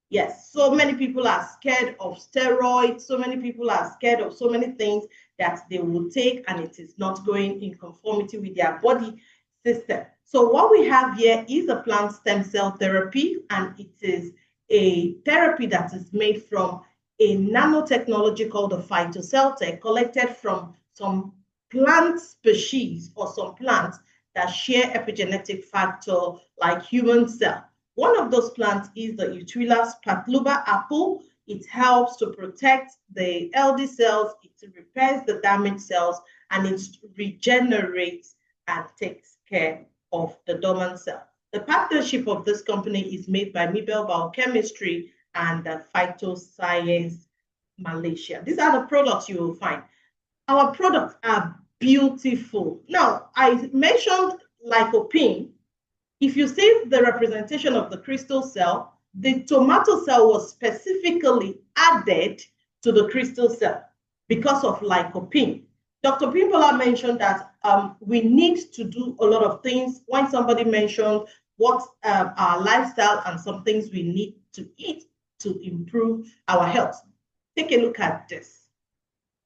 Yes, so many people are scared of steroids. So many people are scared of so many things that they will take, and it is not going in conformity with their body system. So what we have here is a plant stem cell therapy, and it is a therapy that is made from a nanotechnology called the PHYTOSCIENCE, collected from some plant species or some plants that share epigenetic factor like human cell. One of those plants is the Eutuilas patluba apple. It helps to protect the healthy cells, it repairs the damaged cells, and it regenerates and takes care of the dormant cell. The partnership of this company is made by Mibel Biochemistry and PHYTOSCIENCE Malaysia. These are the products you will find. Our products are beautiful. Now, I mentioned lycopene. If you see the representation of the crystal cell, the tomato cell was specifically added to the crystal cell because of lycopene. Dr. Pimpola mentioned that we need to do a lot of things. When somebody mentioned what our lifestyle and some things we need to eat to improve our health. Take a look at this.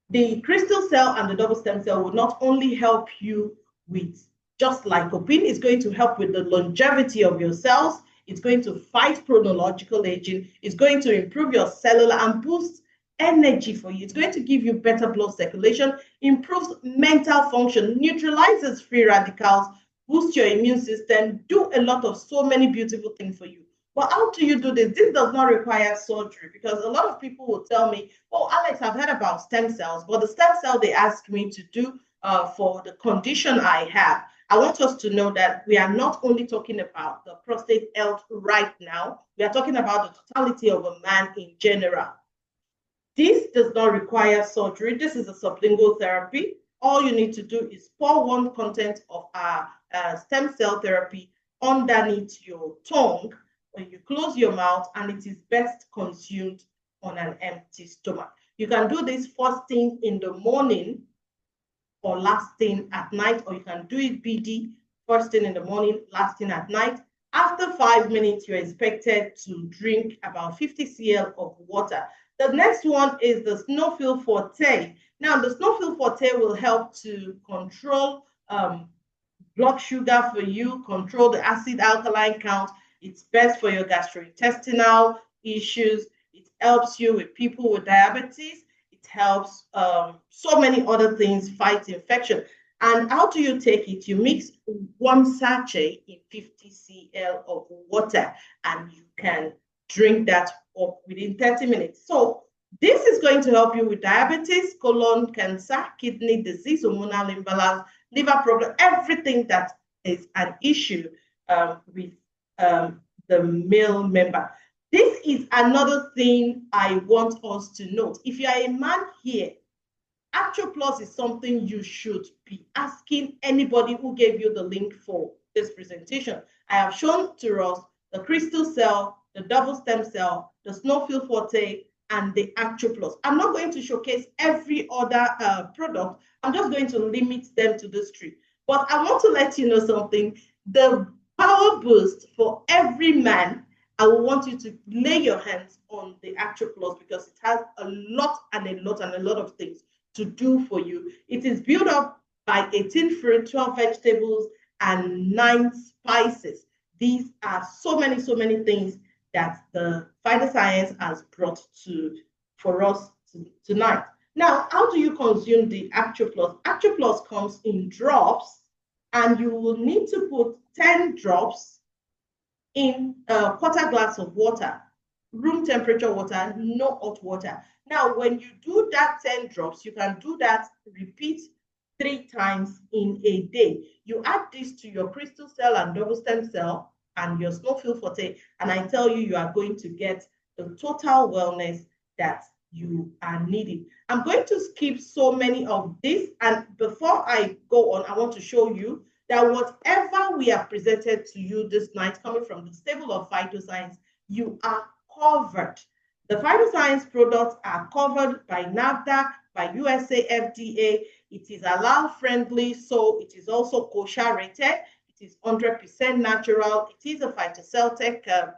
The crystal cell and the double stem cell will not only help you with just lycopene, it's going to help with the longevity of your cells. It's going to fight chronological aging. It's going to improve your cellular and boost energy for you. It's going to give you better blood circulation, improves mental function, neutralizes free radicals, boosts your immune system, do a lot of so many beautiful things for you. But how do you do this? This does not require surgery, because a lot of people will tell me, oh, Alex, I've heard about stem cells, but the stem cell they ask me to do for the condition I have. I want us to know that we are not only talking about the prostate health right now, we are talking about the totality of a man in general. This does not require surgery. This is a sublingual therapy. All you need to do is pour one content of our stem cell therapy underneath your tongue when you close your mouth, and it is best consumed on an empty stomach. You can do this first thing in the morning or last thing at night, or you can do it BD, first thing in the morning, last thing at night. After 5 minutes, you're expected to drink about 50 cl of water. The next one is the Snowfield Forte. Now, the Snowfield Forte will help to control blood sugar for you, control the acid alkaline count. It's best for your gastrointestinal issues. It helps you with people with diabetes. It helps so many other things fight infection. And how do you take it? You mix 1 sachet in 50 cl of water, and you can drink that up within 30 minutes. So this is going to help you with diabetes, colon cancer, kidney disease, hormonal imbalance, liver problem, everything that is an issue with the male member. This is another thing I want us to note. If you are a man here, ActioPlus is something you should be asking anybody who gave you the link for this presentation. I have shown to us the crystal cell, the double stem cell, the Snowfield Forte, and the ActioPlus. I'm not going to showcase every other product. I'm just going to limit them to these 3. But I want to let you know something. The power boost for every man, I will want you to lay your hands on the ActioPlus, because it has a lot of things to do for you. It is built up by 18 fruit, 12 vegetables, and 9 spices. These are so many things that the PHYTOSCIENCE has brought for us tonight. Now, how do you consume the ActioPlus? ActioPlus comes in drops, and you will need to put 10 drops in a quarter glass of water, room temperature water, no hot water. Now, when you do that 10 drops, you can do that, repeat 3 times in a day. You add this to your crystal cell and double stem cell and your snowfield forte, and I tell you, you are going to get the total wellness that you are needing. I'm going to skip so many of this, and before I go on, I want to show you that whatever we have presented to you this night, coming from the stable of PHYTOSCIENCE, you are covered. The PHYTOSCIENCE products are covered by NAFDAC, by USA FDA. It is halal friendly, so it is also kosher rated. It is 100% natural. It is a Phytocelltech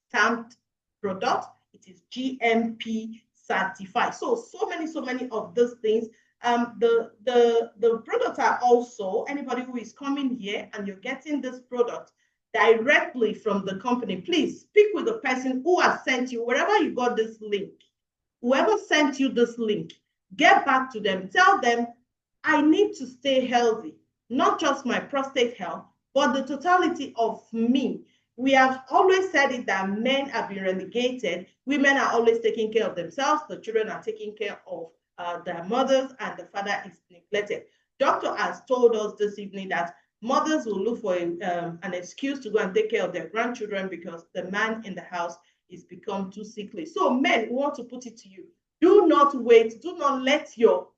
stamped product. It is GMP certified. So many of these things. The products are also, anybody who is coming here and you're getting this product directly from the company, please speak with the person who has sent you, wherever you got this link, whoever sent you this link, get back to them, tell them, I need to stay healthy, not just my prostate health, but the totality of me. We have always said it that men have been relegated. Women are always taking care of themselves. The children are taking care of their mothers, and the father is neglected. Doctor has told us this evening that mothers will look for an excuse to go and take care of their grandchildren because the man in the house is become too sickly. So men, we want to put it to you. Do not wait. Do not let your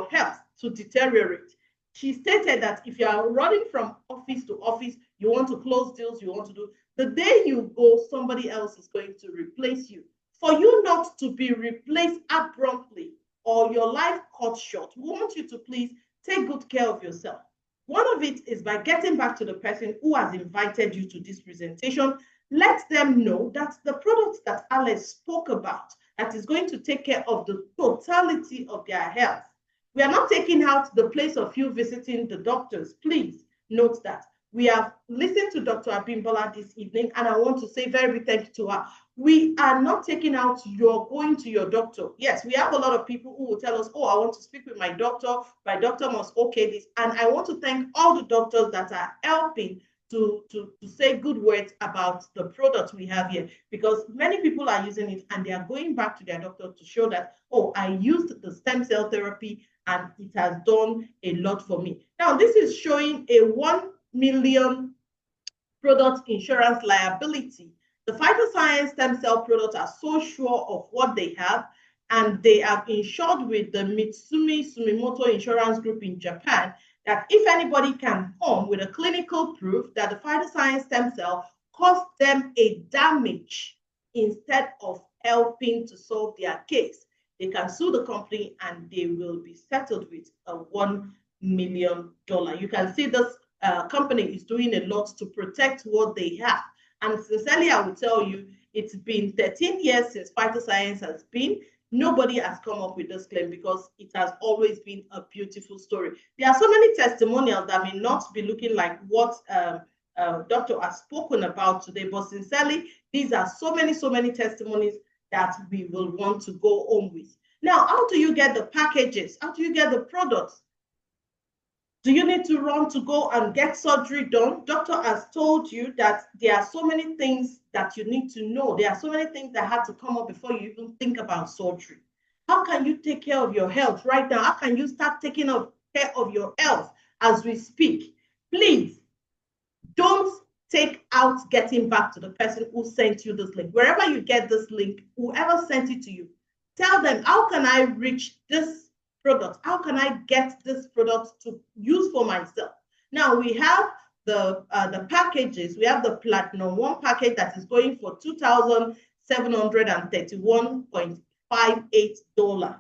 health to deteriorate. She stated that if you are running from office to office, you want to close deals, you want to do, the day you go, somebody else is going to replace you. For you not to be replaced abruptly or your life cut short, we want you to please take good care of yourself. One of it is by getting back to the person who has invited you to this presentation. Let them know that the products that Alex spoke about, that is going to take care of the totality of their health. We are not taking out the place of you visiting the doctors. Please note that. We have listened to Dr. Abimbola this evening, and I want to say very big thank you to her. We are not taking out your going to your doctor. Yes, we have a lot of people who will tell us, oh, I want to speak with my doctor must okay this. And I want to thank all the doctors that are helping to say good words about the products we have here, because many people are using it and they are going back to their doctor to show that, oh, I used the stem cell therapy and it has done a lot for me. Now, this is showing a 1 million product insurance liability. The PHYTOSCIENCE stem cell products are so sure of what they have, and they are insured with the Mitsumi Sumitomo Insurance Group in Japan, that if anybody can come with a clinical proof that the PHYTOSCIENCE stem cell caused them a damage instead of helping to solve their case, they can sue the company and they will be settled with a $1 million. You can see this company is doing a lot to protect what they have. And sincerely, I will tell you, it's been 13 years since PHYTOSCIENCE has been. Nobody has come up with this claim because it has always been a beautiful story. There are so many testimonials that may not be looking like what Doctor has spoken about today, but sincerely, these are so many testimonies that we will want to go home with. Now, how do you get the packages? How do you get the products? Do you need to run to go and get surgery done? Doctor has told you that there are so many things that you need to know. There are so many things that have to come up before you even think about surgery. How can you take care of your health right now? How can you start taking care of your health as we speak? Please, don't take out getting back to the person who sent you this link. Wherever you get this link, whoever sent it to you, tell them, how can I reach this product? How can I get this product to use for myself? Now we have the packages. We have the Platinum 1 package that is going for $2,731.58.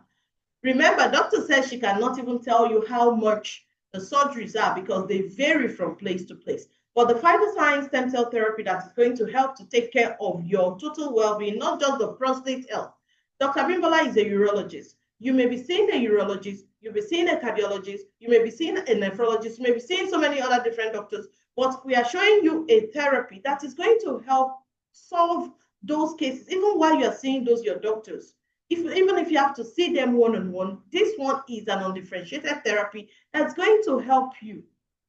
Remember, doctor says she cannot even tell you how much the surgeries are because they vary from place to place. But the PHYTOSCIENCE stem cell therapy that is going to help to take care of your total well-being, not just the prostate health. Dr. Abimbola is a urologist. You may be seeing a urologist, you'll be seeing a cardiologist, you may be seeing a nephrologist, you may be seeing so many other different doctors, but we are showing you a therapy that is going to help solve those cases, even while you're seeing your doctors. Even if you have to see them one-on-one, this one is an undifferentiated therapy that's going to help you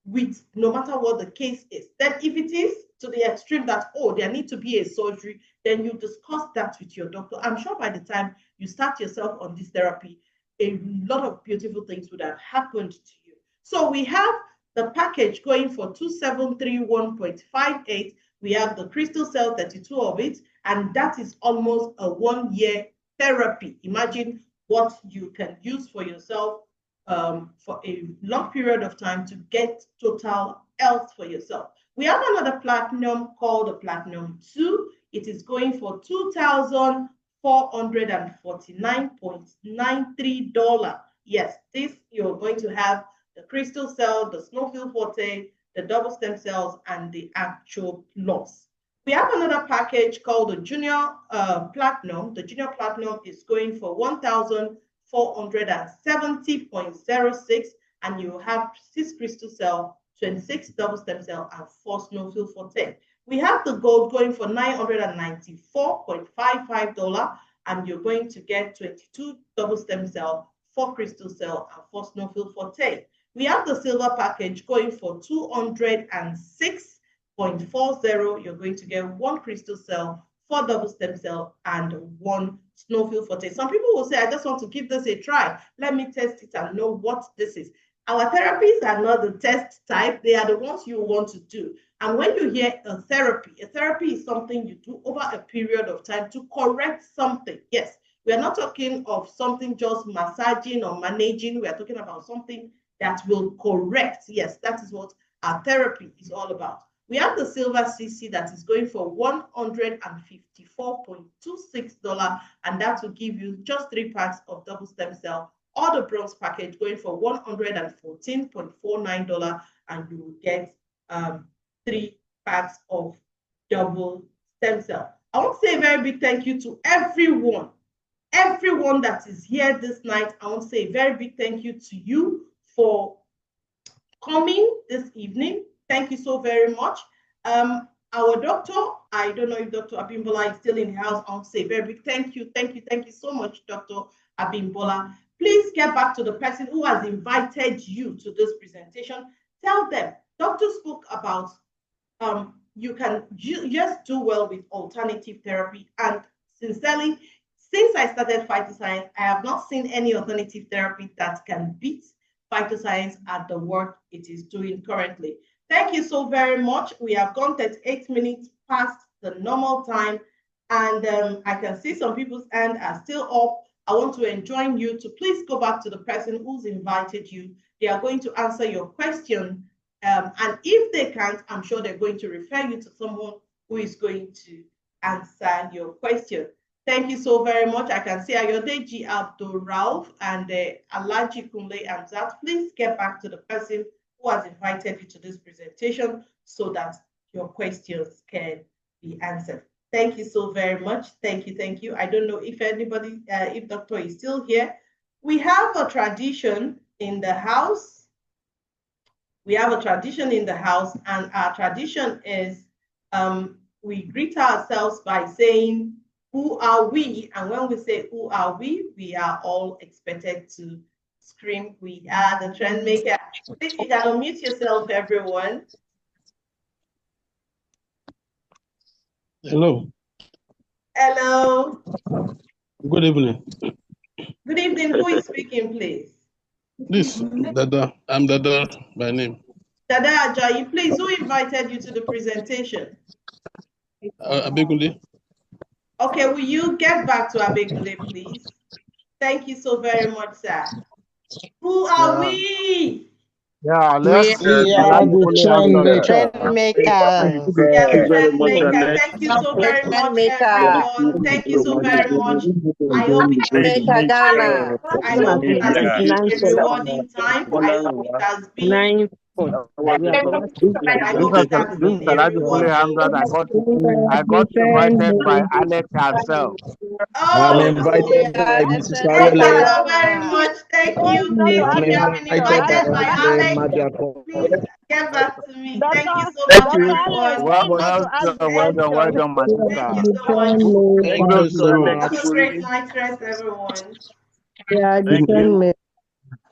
with no matter what the case is. Then if it is to the extreme that, oh, there needs to be a surgery, then you discuss that with your doctor. I'm sure by the time you start yourself on this therapy, a lot of beautiful things would have happened to you. So we have the package going for 2731.58. We have the crystal cell, 32 of it, and that is almost a 1-year therapy. Imagine what you can use for yourself for a long period of time to get total health for yourself. We have another platinum called the Platinum 2. It is going for $2,449.93. Yes, this you're going to have the crystal cell, the snowfield forte, the double stem cells, and the actual plus. We have another package called the Junior Platinum. The Junior Platinum is going for $1,470.06, and you have 6 crystal cell, 26 double stem cell, and 4 snowfield forte. We have the gold going for $994.55, and you're going to get 22 double stem cell, 4 crystal cell, and 4 snowfield forte. We have the silver package going for $206.40. You're going to get 1 crystal cell, 4 double stem cell, and 1 snowfield forte. Some people will say, I just want to give this a try. Let me test it and know what this is. Our therapies are not the test type. They are the ones you want to do. And when you hear a therapy is something you do over a period of time to correct something. Yes, we are not talking of something just massaging or managing. We are talking about something that will correct. Yes, that is what our therapy is all about. We have the silver CC that is going for $154.26, and that will give you just 3 packs of double stem cell, or the bronze package going for $114.49, and you will get 3 packs of double stem cell. I want to say a very big thank you to everyone that is here this night. I want to say a very big thank you to you for coming this evening. Thank you so very much. Our doctor, I don't know if Dr. Abimbola is still in the house. I want to say a very big thank you so much, Dr. Abimbola. Please get back to the person who has invited you to this presentation. Tell them, doctor spoke about you can just do well with alternative therapy. And sincerely, since I started PHYTOSCIENCE, I have not seen any alternative therapy that can beat PHYTOSCIENCE at the work it is doing currently. Thank you so very much. We have gone 38 minutes past the normal time, and I can see some people's hands are still up. I want to enjoin you to please go back to the person who's invited you. They are going to answer your question. And if they can't, I'm sure they're going to refer you to someone who is going to answer your question. Thank you so very much. I can see Ayodeji Abdul Rauf and Alaji Kunle Amzat. Please get back to the person who has invited you to this presentation so that your questions can be answered. Thank you so very much. Thank you. I don't know if anybody, if Doctor is still here. We have a tradition in the house. And our tradition is we greet ourselves by saying, who are we? And when we say, who are we are all expected to scream, we are the trend maker. Please, you can unmute yourself, everyone. Hello. Hello. Good evening. Good evening. Who is speaking, please? This Dada. I'm Dada by name. Dada Ajayi, please, who invited you to the presentation? Abegunle. Okay, will you get back to Abegunle, please? Thank you so very much, sir. Who are we? Yeah, We let's are the trend makers. Yeah, the trend maker. Thank you so very much, everyone. Thank you so very much. I hope it has been Maker Ghana. I hope it has been a rewarding time. I hope it has been. I hope it has been a rewarding. I got invited by Alex herself. Oh, I'm invited by Mrs. thank you Awele. so very much. Thank you. Please, I'm if you have been invited by Alex, please get back to me. Thank you so much, everyone. Well done, my sister. Thank you so much. Thank you so much. Have a great night rest, everyone. Thank you.